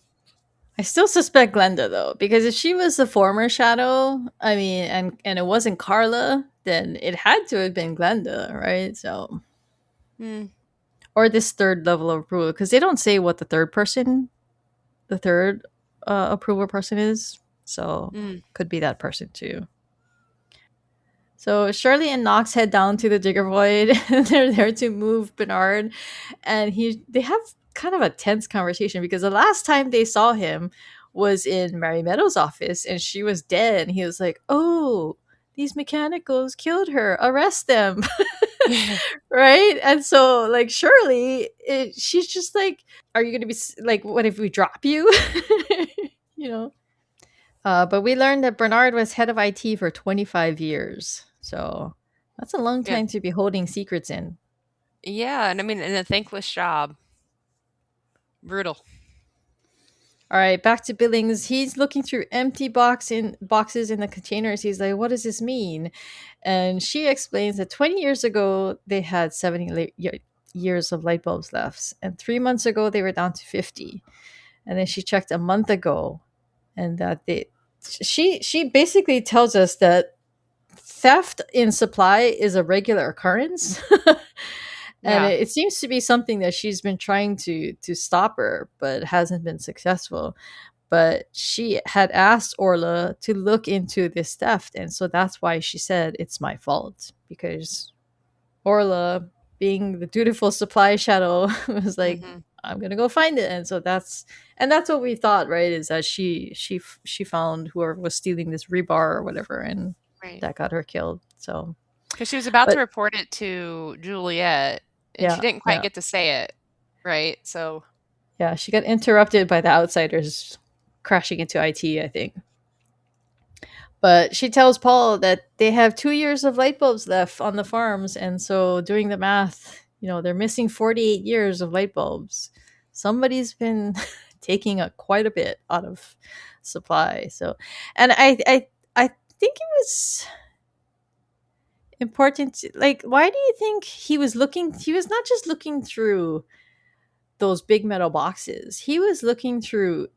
I still suspect Glenda though, because if she was the former Shadow, I mean, and it wasn't Carla, then it had to have been Glenda, right? So, Mm, or this third level of approval, because they don't say what the third approval person is. So, mm. could be that person too. So Shirley and Knox head down to the Digger Void. They're there to move Bernard, and they have kind of a tense conversation because the last time they saw him was in Mary Meadows' office, and she was dead. And he was like, "Oh, these mechanicals killed her. Arrest them!" Right? And so, like Shirley, she's just like, "Are you going to be like, what if we drop you?" you know. But we learned that Bernard was head of IT for 25 years. So that's a long Yeah. time to be holding secrets in. Yeah, and I mean, in a thankless job. Brutal. All right, back to Billings. He's looking through empty boxes in the containers. He's like, "What does this mean?" And she explains that 20 years ago they had 70 years of light bulbs left, and 3 months ago they were down to 50. And then she checked a month ago, and that she basically tells us that theft in supply is a regular occurrence. And Yeah. it seems to be something that she's been trying to stop her but hasn't been successful. But she had asked Orla to look into this theft, and so that's why she said it's my fault, because Orla, being the dutiful supply shadow, was like, Mhm. I'm gonna go find it. And so that's what we thought, right? Is that she found whoever was stealing this rebar or whatever, and Right. that got her killed. So, Because she was about to but report it to Juliet, and she yeah, didn't quite yeah, get to say it, right? So yeah, she got interrupted by the outsiders crashing into IT, I think. But she tells Paul that they have 2 years of light bulbs left on the farms. And so, doing the math, they're missing 48 years of light bulbs. Somebody's been taking quite a bit out of supply. So, and I think it was important. Like, why do you think he was looking? He was not just looking through those big metal boxes, he was looking through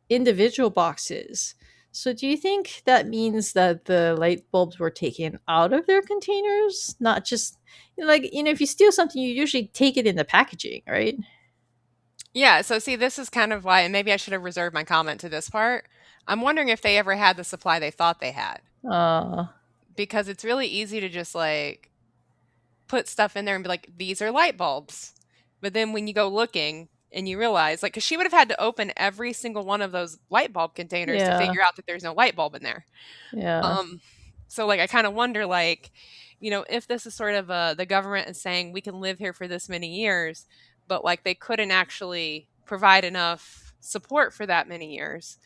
individual boxes. So do you think that means that the light bulbs were taken out of their containers? Not just like, if you steal something, you usually take it in the packaging, right? yeah, so see, this is kind of why, and maybe I should have reserved my comment to this part. I'm wondering if they ever had the supply they thought they had, Uh because it's really easy to just like put stuff in there and be like, these are light bulbs. But then when you go looking and you realize, like, because she would have had to open every single one of those light bulb containers to yeah, figure out that there's no light bulb in there. yeah. Um, so like I kind of wonder, like, if this is sort of the government is saying we can live here for this many years, but like they couldn't actually provide enough support for that many years.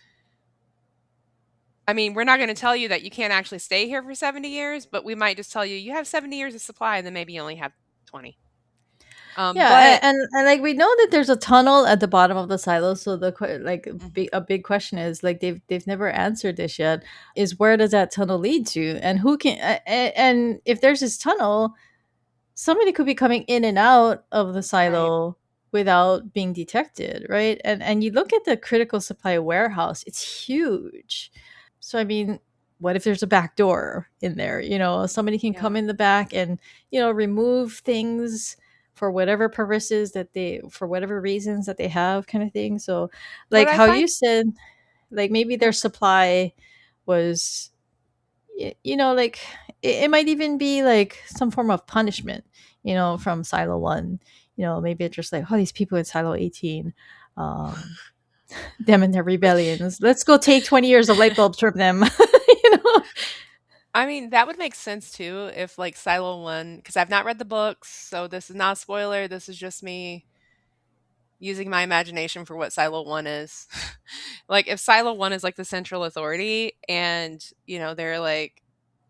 I mean, we're not going to tell you that you can't actually stay here for 70 years, but we might just tell you you have 70 years of supply and then maybe you only have 20. Yeah, But and like we know that there's a tunnel at the bottom of the silo. So like Mhm. a big question is, like, they've never answered this yet. Is where does that tunnel lead to, and who can? And if there's this tunnel, somebody could be coming in and out of the Right. silo without being detected, right? And you look at the critical supply warehouse; it's huge. So I mean, what if there's a back door in there? Somebody can Yeah. come in the back and remove things for whatever purposes that they, for whatever reasons that they have, kind of thing. So, What like I how find you said, like maybe oh, their supply was, like it might even be like some form of punishment, from Silo 1. Maybe it's just like, oh, these people in Silo 18, um, them and their rebellions. Let's go take 20 years of light bulbs from them. you know? I mean, that would make sense too if like Silo 1, because I've not read the books, so this is not a spoiler. This is just me using my imagination for what Silo 1 is. Like if Silo 1 is like the central authority and, they're like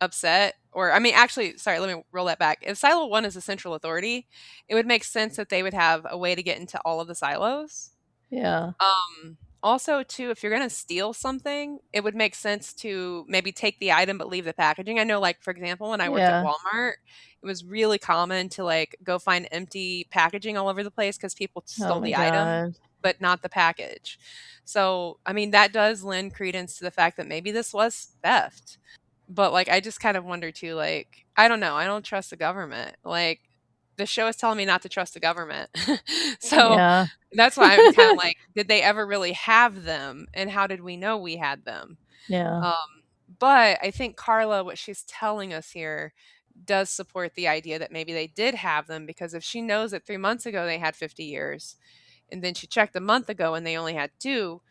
upset, or I mean actually, sorry, let me roll that back. If Silo 1 is the central authority, it would make sense that they would have a way to get into all of the silos. Yeah. Also too, if you're gonna steal something, it would make sense to maybe take the item but leave the packaging. I know, like, for example, when I worked at Yeah. Walmart, it was really common to, like, go find empty packaging all over the place because people Oh stole my the item, god. but not the package. So, I mean, that does lend credence to the fact that maybe this was theft. But, like, I just kind of wonder too, like, I don't know, I don't trust the government. Like, the show is telling me not to trust the government. So, Yeah. that's why I'm kinda like, did they ever really have them, and how did we know we had them? Yeah. Um, but I think Carla, what she's telling us here does support the idea that maybe they did have them, because if she knows that 3 months ago they had 50 years, and then she checked a month ago and they only had 2,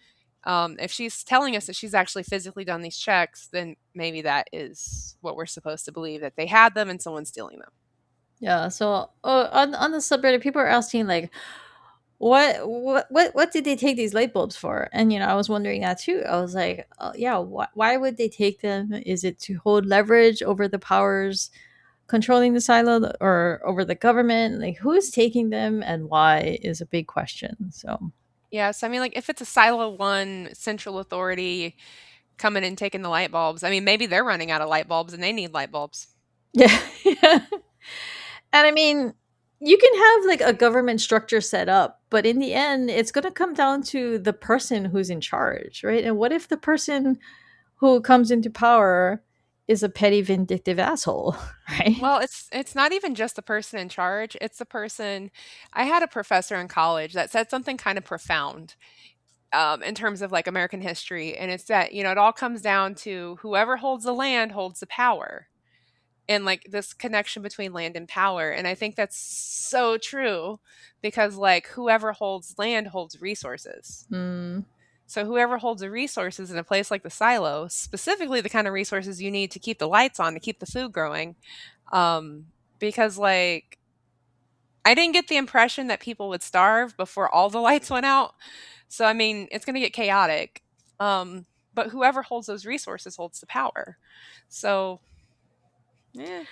if she's telling us that she's actually physically done these checks, then maybe that is what we're supposed to believe, that they had them and someone's stealing them. Yeah. So, on the subreddit, people are asking like, what did they take these light bulbs for? And I was wondering that too. I was like, yeah, why would they take them? Is it to hold leverage over the powers controlling the silo, or over the government? Like, who is taking them and why is a big question. So, Yes, I mean, like, if it's a Silo 1 central authority coming and taking the light bulbs, I mean, maybe they're running out of light bulbs and they need light bulbs. yeah. Yeah. And I mean, you can have like a government structure set up, but in the end, it's going to come down to the person who's in charge, right? And what if the person who comes into power is a petty, vindictive asshole, right? Well, it's not even just the person in charge, it's the person. I had a professor in college that said something kind of profound, in terms of, like, American history, and it's that, it all comes down to whoever holds the land holds the power. and like this connection between land and power. And I think that's so true because like whoever holds land holds resources. Mm. So whoever holds the resources in a place like the silo, specifically the kind of resources you need to keep the lights on, to keep the food growing, um, because like I didn't get the impression that people would starve before all the lights went out. So I mean, it's going to get chaotic. But whoever holds those resources holds the power. So yeah,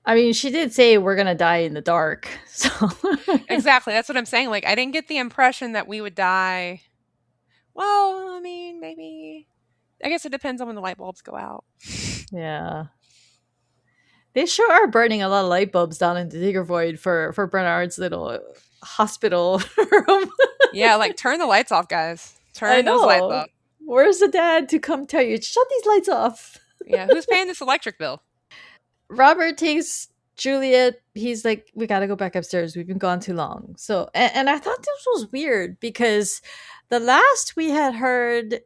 I mean, she did say we're gonna die in the dark, so exactly. That's what I'm saying. Like I didn't get the impression that we would die. Well, I mean, maybe. I guess it depends on when the light bulbs go out. yeah. They sure are burning a lot of light bulbs down in the Digger Void for Bernard's little hospital room. Yeah, like turn the lights off, guys. I Turn those lights know. off. Where's the dad to come tell you shut these lights off? Yeah, who's paying this electric bill? Robert takes Juliet. He's like, we got to go back upstairs. We've been gone too long. So, and I thought this was weird because the last we had heard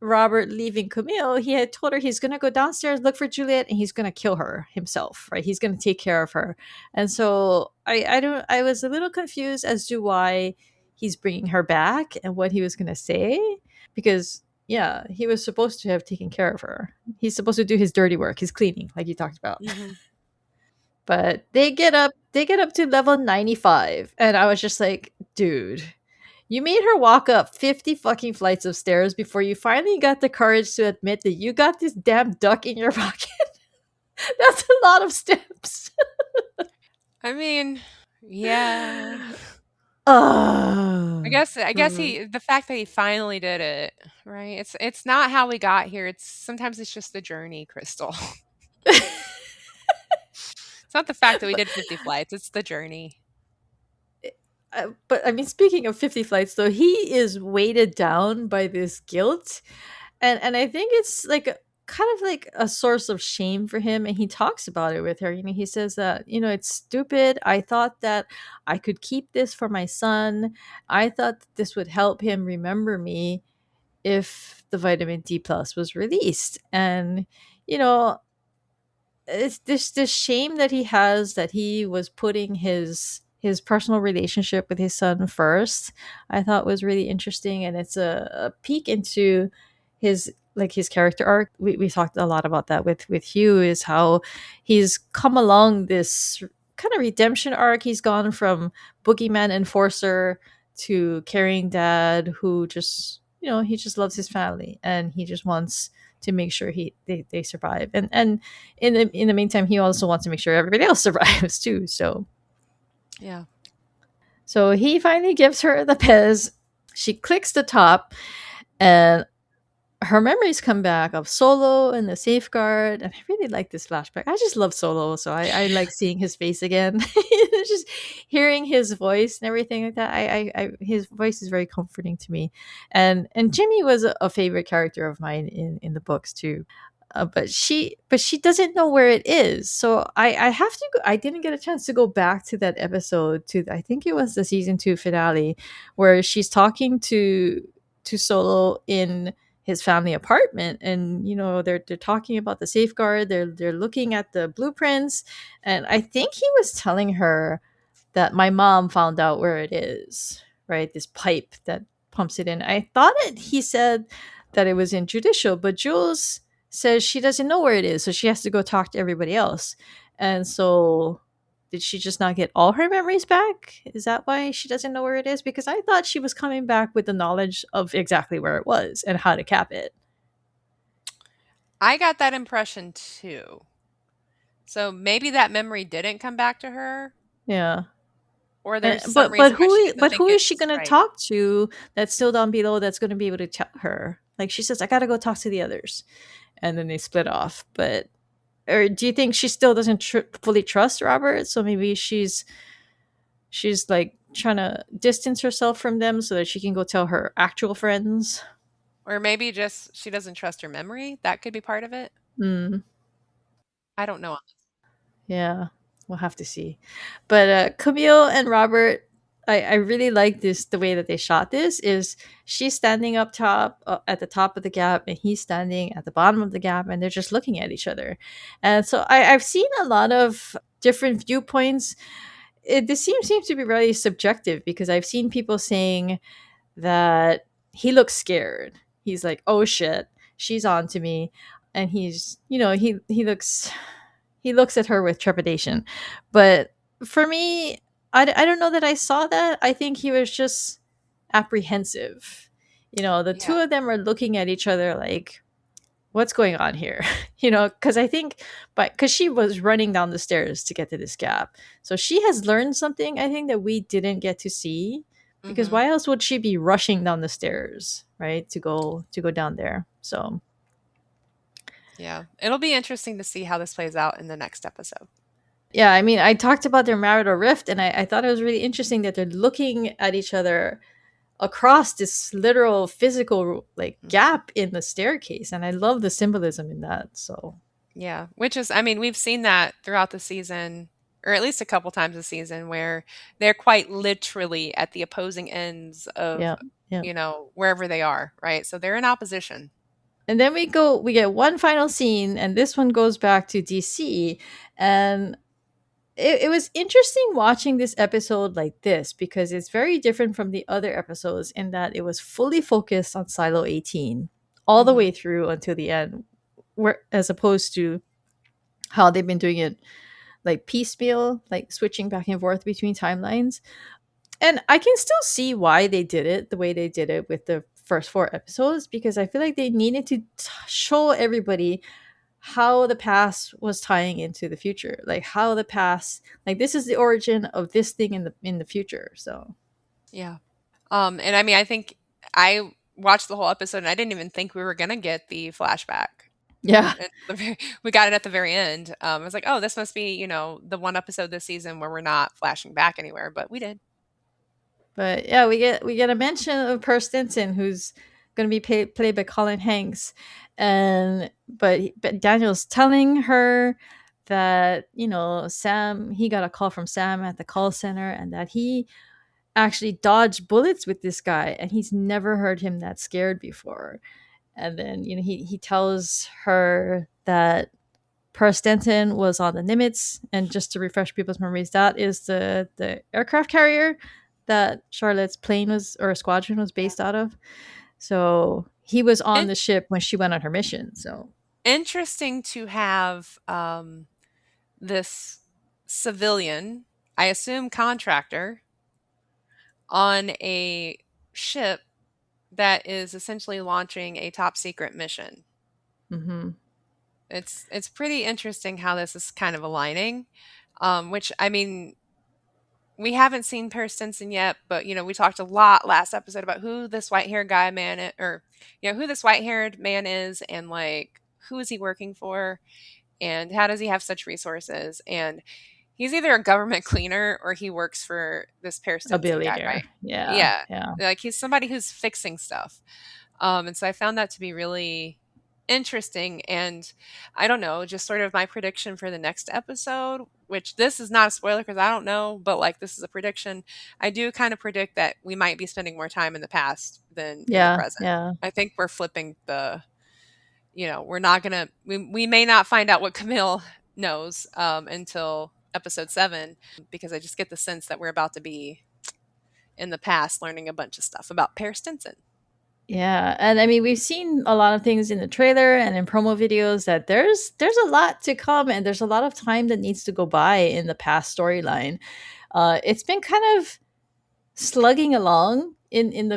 Robert leaving Camille, he had told her he's going to go downstairs, look for Juliet, and he's going to kill her himself, right? He's going to take care of her. And so I was a little confused as to why he's bringing her back and what he was going to say because yeah, he was supposed to have taken care of her. He's supposed to do his dirty work, his cleaning, like you talked about. Hmm. But they get up to level 95 and I was just like, dude, you made her walk up 50 fucking flights of stairs before you finally got the courage to admit that you got this damn duck in your pocket. That's a lot of steps. I mean, yeah. Oh. I guess he the fact that he finally did it, right? It's not how we got here. It's sometimes it's just the journey, Crystal. It's not the fact that we but, did 50 flights, it's the journey. but I mean, speaking of 50 flights, though, he is weighted down by this guilt. And I think it's like kind of like a source of shame for him. And he talks about it with her. You know, he says that, it's stupid. I thought that I could keep this for my son. I thought that this would help him remember me if the vitamin D plus was released. And, you know, it's this shame that he has that he was putting his personal relationship with his son first. I thought was really interesting, and it's a peek into his character arc. We talked a lot about that with Hugh, is how he's come along this kind of redemption arc. He's gone from boogeyman enforcer to caring dad who just, he just loves his family and he just wants to make sure they survive. And in the meantime, he also wants to make sure everybody else survives too. Yeah. So he finally gives her the Pez. She clicks the top, and her memories come back of Solo and the safeguard. And I really like this flashback. I just love Solo, so I like seeing his face again. Just hearing his voice and everything like that. His voice is very comforting to me. And Jimmy was a favorite character of mine in the books too. But she doesn't know where it is. So I have to go, I didn't get a chance to go back to that episode, to I think it was the season 2 finale, where she's talking to Solo in his family apartment, and they're talking about the safeguard. They're looking at the blueprints, and I think he was telling her that my mom found out where it is, right? This pipe that pumps it in. I thought he said that it was in Judicial, but Jules says she doesn't know where it is, so she has to go talk to everybody else. And so, did she just not get all her memories back? Is that why she doesn't know where it is? Because I thought she was coming back with the knowledge of exactly where it was and how to cap it. I got that impression too. So maybe that memory didn't come back to her, Yeah. or And, there's some but but reason why who she is, doesn't but think who is she it's gonna right. talk to that's still down below that's gonna be able to tell her? Like she says, I gotta go talk to the others, and then they split off. But or do you think she still doesn't fully trust Robert? So maybe she's like trying to distance herself from them so that she can go tell her actual friends. Or maybe just she doesn't trust her memory. That could be part of it. Hmm. I don't know. Yeah, we'll have to see. But Camille and Robert, I really like this, the way that they shot this is she's standing up top, at the top of the gap, and he's standing at the bottom of the gap, and they're just looking at each other. And so I've seen a lot of different viewpoints. This seems to be really subjective, because I've seen people saying that he looks scared. He's like, oh shit, she's on to me. And he's, he looks at her with trepidation. But for me, I don't know that I saw that. I think he was just apprehensive. The two Yeah. of them are looking at each other like, what's going on here? Because I think, but because she was running down the stairs to get to this gap. So she has learned something, I think, that we didn't get to see. Because Mhm. why else would she be rushing down the stairs, right? To go down there. So Yeah. It'll be interesting to see how this plays out in the next episode. yeah, I mean, I talked about their marital rift, and I thought it was really interesting that they're looking at each other across this literal physical like Mhm. gap in the staircase, and I love the symbolism in that. So Yeah, which is, I mean, we've seen that throughout the season, or at least a couple times a season, where they're quite literally at the opposing ends of, yeah, yeah. wherever they are, right? So they're in opposition. And then we get one final scene, and this one goes back to DC. And it was interesting watching this episode like this, because it's very different from the other episodes in that it was fully focused on Silo 18 all the way Mhm. through until the end, where as opposed to how they've been doing it like piecemeal, like switching back and forth between timelines. And I can still see why they did it the way they did it with the first four episodes, because I feel like they needed to show everybody how the past was tying into the future, like how the past, like this is the origin of this thing in the future. So Yeah. And I mean, I think I watched the whole episode and I didn't even think we were gonna get the flashback. yeah. At the very, we got it at the very end. I was like, oh, this must be, the one episode this season where we're not flashing back anywhere, but we did. But yeah, we get a mention of Per Stinson, who's going to be played by Colin Hanks. And but Daniel's telling her that Sam, he got a call from Sam at the call center, and that he actually dodged bullets with this guy, and he's never heard him that scared before. And then he tells her that Per Stenton was on the Nimitz, and just to refresh people's memories, that is the aircraft carrier that Charlotte's plane was, or squadron was, Yeah. based out of. So he was on In- the ship when she went on her mission. So Interesting to have this civilian, I assume contractor, on a ship that is essentially launching a top secret mission. hmm It's pretty interesting how this is kind of aligning. Which I mean, we haven't seen Paris Stinson yet, but we talked a lot last episode about who this white-haired guy man or who this white-haired man is, and like who is he working for, and how does he have such resources? And he's either a government cleaner or he works for this Paris a Stinson guy, right? billionaire. Yeah, Yeah, yeah, like he's somebody who's fixing stuff. And so I found that to be really interesting. And I don't know, just sort of my prediction for the next episode, which this is not a spoiler because I don't know, but like this is a prediction. I do kind of predict that we might be spending more time in the past than in the yeah, present. yeah. I think we're flipping we're not gonna, we may not find out what Camille knows until episode 7, because I just get the sense that we're about to be in the past learning a bunch of stuff about Paris Stinson. Yeah, and I mean, we've seen a lot of things in the trailer and in promo videos that there's a lot to come, and there's a lot of time that needs to go by in the past storyline. It's been kind of slugging along in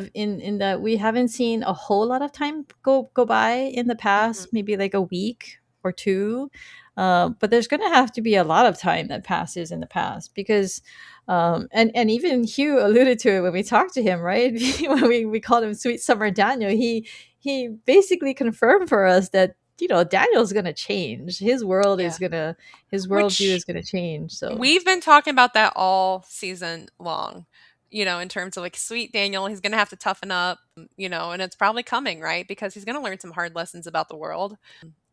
that we haven't seen a whole lot of time go by in the Mhm. past, maybe like a week or two. But there's going to have to be a lot of time that passes in the past, because and even Hugh alluded to it when we talked to him, right? When we called him Sweet Summer Daniel, he basically confirmed for us that Daniel's going to change. Yeah. His worldview Which is going to change. So we've been talking about that all season long. in terms of like sweet Daniel, he's going to have to toughen up, and it's probably coming, right? Because he's going to learn some hard lessons about the world,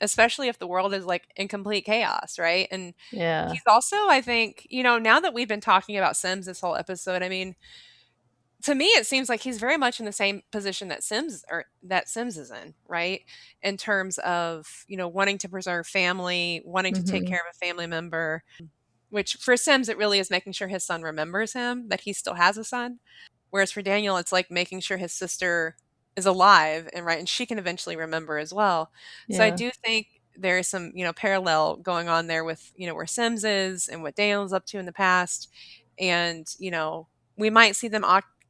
especially if the world is like in complete chaos, right? And Yeah. he's also, I think, now that we've been talking about Sims this whole episode, I mean, to me it seems like he's very much in the same position that Sims is in, right? In terms of, wanting to preserve family, wanting to take Hmm. care of a family member, which for Sims it really is making sure his son remembers him, that he still has a son. Whereas for Daniel, it's like making sure his sister is alive and right, and she can eventually remember as well. So I Yeah. do think there is some, parallel going on there with, where Sims is and what Daniel's up to in the past. And, we might see them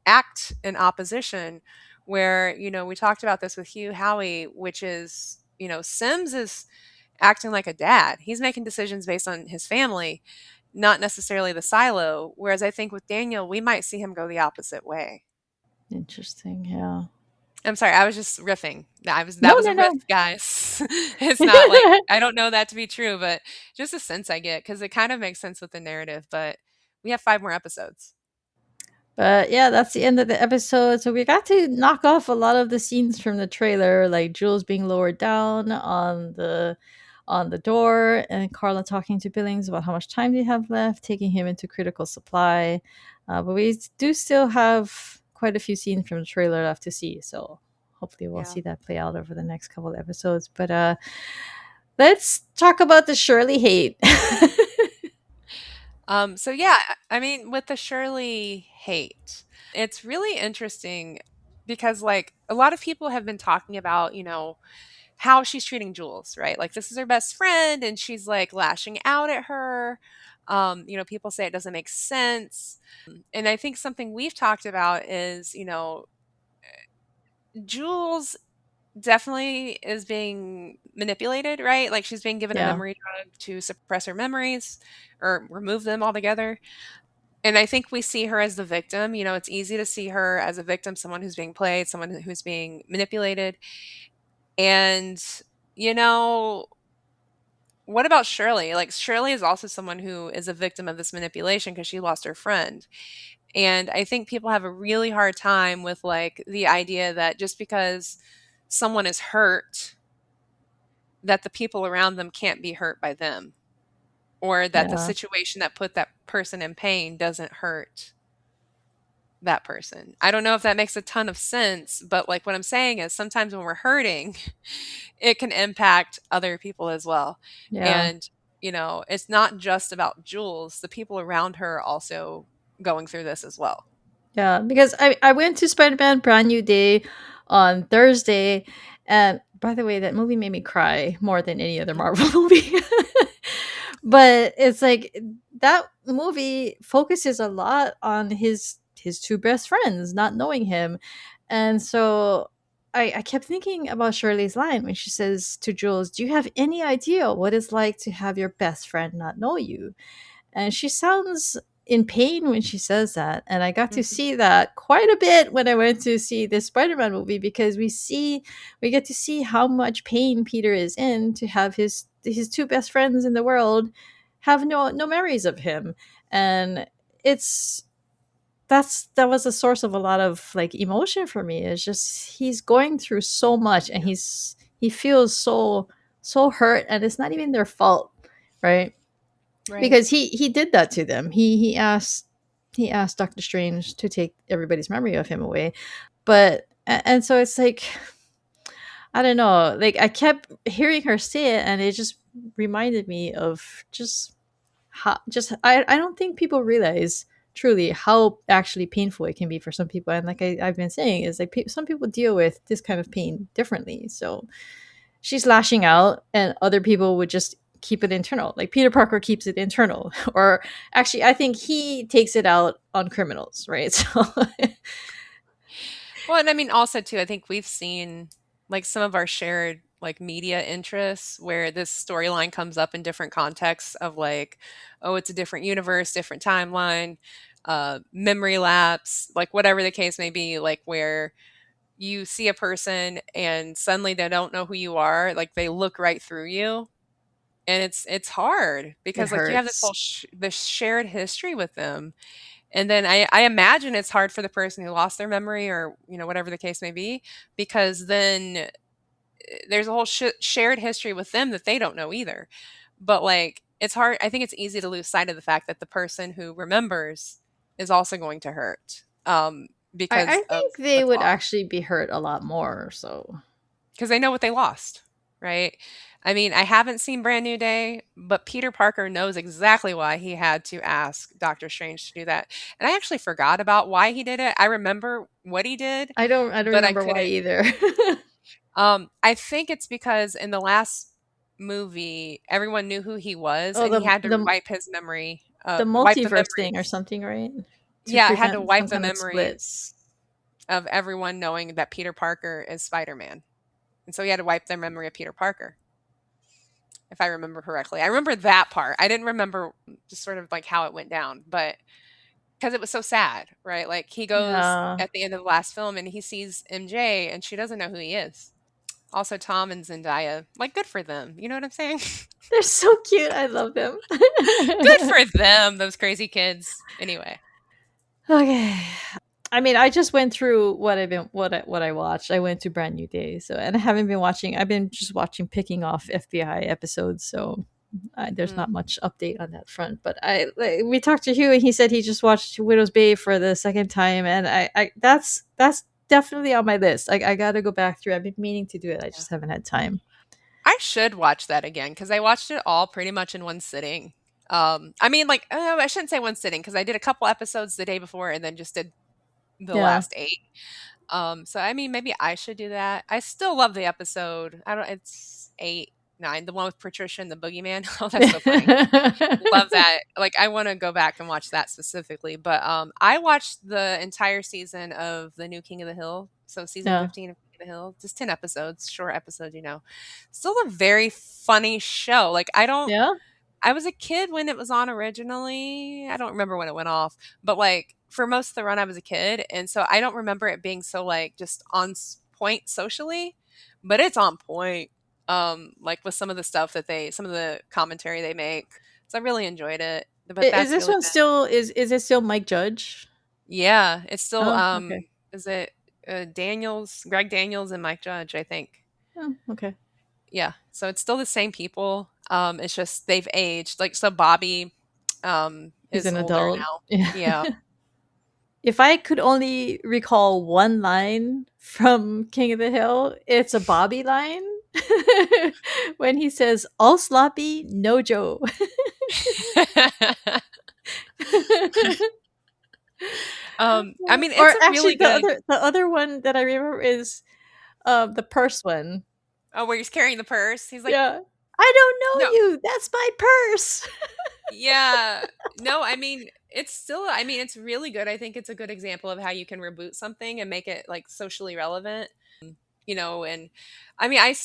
act in opposition where, we talked about this with Hugh Howey, which is, Sims is acting like a dad. He's making decisions based on his family, not necessarily the silo. Whereas I think with Daniel, we might see him go the opposite way. Interesting. Yeah. I'm sorry, I was just riffing. No, That was no, a riff, no. Guys. It's not like I don't know that to be true, but just a sense I get because it kind of makes sense with the narrative. But we have 5 more episodes. But yeah, that's the end of the episode. So we got to knock off a lot of the scenes from the trailer, like Jules being lowered down on the door, and Carla talking to Billings about how much time they have left, taking him into critical supply. But we do still have quite a few scenes from the trailer left to see. So hopefully we'll Yeah. see that play out over the next couple of episodes. But let's talk about the Shirley hate. So yeah, I mean, with the Shirley hate, it's really interesting because like a lot of people have been talking about, how she's treating Jules, right? Like this is her best friend and she's like lashing out at her. People say it doesn't make sense. And I think something we've talked about is, Jules definitely is being manipulated, right? Like she's being given a Yeah, memory drug to suppress her memories or remove them altogether. And I think we see her as the victim. It's easy to see her as a victim, someone who's being played, someone who's being manipulated. And, you know, what about Shirley? Like, Shirley is also someone who is a victim of this manipulation because she lost her friend. And I think people have a really hard time with, like, the idea that just because someone is hurt, that the people around them can't be hurt by them, or that the yeah, situation that put that person in pain doesn't hurt that person. I don't know if that makes a ton of sense, but like what I'm saying is sometimes when we're hurting, it can impact other people as well. yeah. And, it's not just about Jules, the people around her are also going through this as well. Yeah, because I went to Spider Man Brand New Day on Thursday, and by the way, that movie made me cry more than any other Marvel movie. But it's like that movie focuses a lot on his two best friends not knowing him, and so I kept thinking about Shirley's line when she says to Jules, "Do you have any idea what it's like to have your best friend not know you?" And she sounds in pain when she says that. And I got to Mhm. see that quite a bit when I went to see the Spider-Man movie because we get to see how much pain Peter is in to have his two best friends in the world have no memories of him. And it's that was a source of a lot of like emotion for me. It's just he's going through so much and Yeah. he feels so hurt and it's not even their fault, right? Right. Because he did that to them. He asked Doctor Strange to take everybody's memory of him away. But and so it's like I don't know. Like I kept hearing her say it, and it just reminded me of just how just I don't think people realize truly how actually painful it can be for some people. And like I've been saying, is like some people deal with this kind of pain differently. So she's lashing out and other people would just keep it internal. Like Peter Parker keeps it internal. Or actually I think he takes it out on criminals, right? So Well, and I mean, also too, I think we've seen like some of our shared like media interests where this storyline comes up in different contexts of like, oh, it's a different universe, different timeline, memory lapse, like whatever the case may be, like where you see a person and suddenly they don't know who you are, like they look right through you. And it's hard it because like you have this hurts. whole this shared history with them, And then I imagine it's hard for the person who lost their memory or, whatever the case may be, because then there's a whole shared history with them that they don't know either. But like, it's hard. I think it's easy to lose sight of the fact that the person who remembers is also going to hurt, I because of think they what's would lost, actually be hurt a lot more. So because they know what they lost, right? I mean, I haven't seen Brand New Day, but Peter Parker knows exactly why he had to ask Doctor Strange to do that. And I actually forgot about why he did it. I remember what he did, I don't but I remember why couldn't. either. I think it's because in the last movie, everyone knew who he was, Oh, and he the had to the wipe his memory, the wipe the multiverse thing or memories. something, right? To Yeah, I had to prevent some wipe the kind of split. memories of everyone knowing that Peter Parker is Spider-Man. And so he had to wipe their memory of Peter Parker, if I remember correctly. I remember that part. I didn't remember just sort of like how it went down, but because it was so sad, right? Like he goes Yeah, at the end of the last film and he sees MJ and she doesn't know who he is. Also, Tom and Zendaya, like, good for them. You know what I'm saying? they're so cute. I love them. Good for them, those crazy kids. Anyway. Okay. I mean, I just went through what I watched. I went to Brand New Day, so and I haven't been watching. I've been just watching picking off FBI episodes, so there's Mm. not much update on that front. But we talked to Hugh, and he said he just watched Widow's Bay for the second time, and that's definitely on my list. I got to go back through. I've been meaning to do it. I Yeah. just haven't had time. I should watch that again because I watched it all pretty much in one sitting. I mean, like, I shouldn't say one sitting because I did a couple episodes the day before and then just did the Yeah. last 8. So I mean, maybe I should do that. I still love the episode. I don't. It's 8, 9, the one with Patricia and the boogeyman. Oh, that's so funny. Love that. Like, I wanna go back and watch that specifically, but, I watched the entire season of the new King of the Hill, so season Yeah. 15 of King of the Hill, just 10 episodes, short episodes. Still a very funny show, like, Yeah. I was a kid when it was on originally. I don't remember when it went off, but, like, for most of the run, I was a kid, and so I don't remember it being so, like, just on point socially, but it's on point, like, with some of the commentary they make. So I really enjoyed it, but Is that's this really one been. still is it still Mike Judge? Yeah, it's still, Oh, okay. is it, Greg Daniels and Mike Judge, I think. Oh, okay. Yeah, so it's still the same people, it's just they've aged, like, so Bobby, He's is an older adult. now. Yeah. Yeah. If I could only recall one line from King of the Hill, it's a Bobby line when he says, "All sloppy, no Joe." I mean, it's Or a actually, really good. the other one that I remember is the purse one. Oh, where he's carrying the purse, he's like, Yeah, I don't "No." know you. That's my purse. Yeah. No, I mean, it's really good. I think it's a good example of how you can reboot something and make it, like, socially relevant. And I mean, I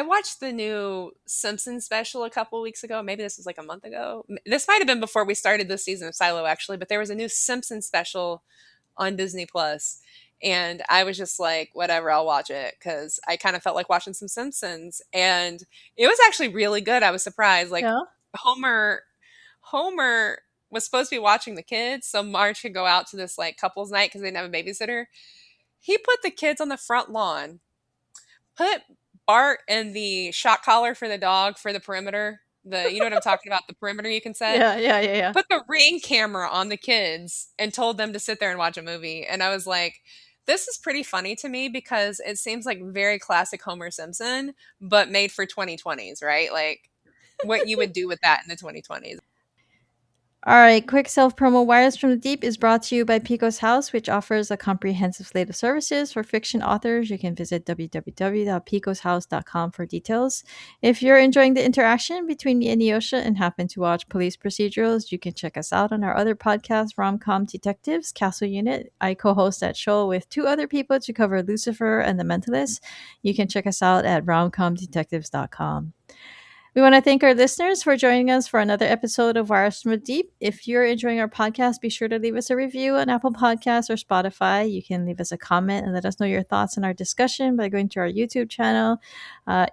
watched the new Simpsons special a couple weeks ago. Maybe this was like a month ago. This might have been before we started this season of Silo, actually, but there was a new Simpsons special on Disney Plus. And I was just like, whatever, I'll watch it because I kind of felt like watching some Simpsons. And it was actually really good. I was surprised. Like, Yeah, Homer, Homer was supposed to be watching the kids, so Marge could go out to this like couples night because they didn't have a babysitter. He put the kids on the front lawn, put Bart in the shock collar for the dog for the perimeter. You know what I'm talking about, the perimeter you can set. yeah, yeah, yeah, yeah. Put the Ring camera on the kids and told them to sit there and watch a movie. And I was like, this is pretty funny to me because it seems like very classic Homer Simpson, but made for 2020s, right? Like what you would do with that in the 2020s. All right, quick self promo Wires from the Deep is brought to you by Pico's House, which offers a comprehensive slate of services for fiction authors. You can visit www.picoshouse.com for details. If you're enjoying the interaction between me and Neoshia and happen to watch police procedurals, you can check us out on our other podcast, Romcom Detectives, Castle Unit. I co host that show with 2 other people to cover Lucifer and The Mentalist. You can check us out at romcomdetectives.com. We want to thank our listeners for joining us for another episode of Wires from the Deep. If you're enjoying our podcast, be sure to leave us a review on Apple Podcasts or Spotify. You can leave us a comment and let us know your thoughts on our discussion by going to our YouTube channel.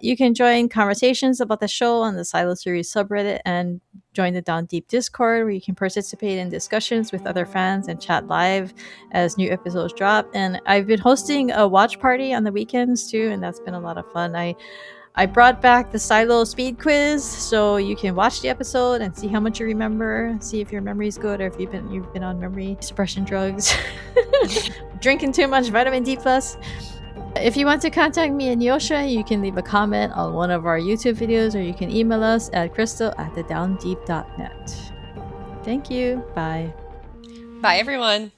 You can join conversations about the show on the Silo Series subreddit and join the Down Deep Discord, where you can participate in discussions with other fans and chat live as new episodes drop. And I've been hosting a watch party on the weekends too, and that's been a lot of fun. I brought back the Silo speed quiz, so you can watch the episode and see how much you remember, see if your memory's good or if you've been on memory suppression drugs, drinking too much vitamin D plus. If you want to contact me and Neoshia, you can leave a comment on one of our YouTube videos, or you can email us at crystal@thedowndeep.net. Thank you. Bye. Bye, everyone.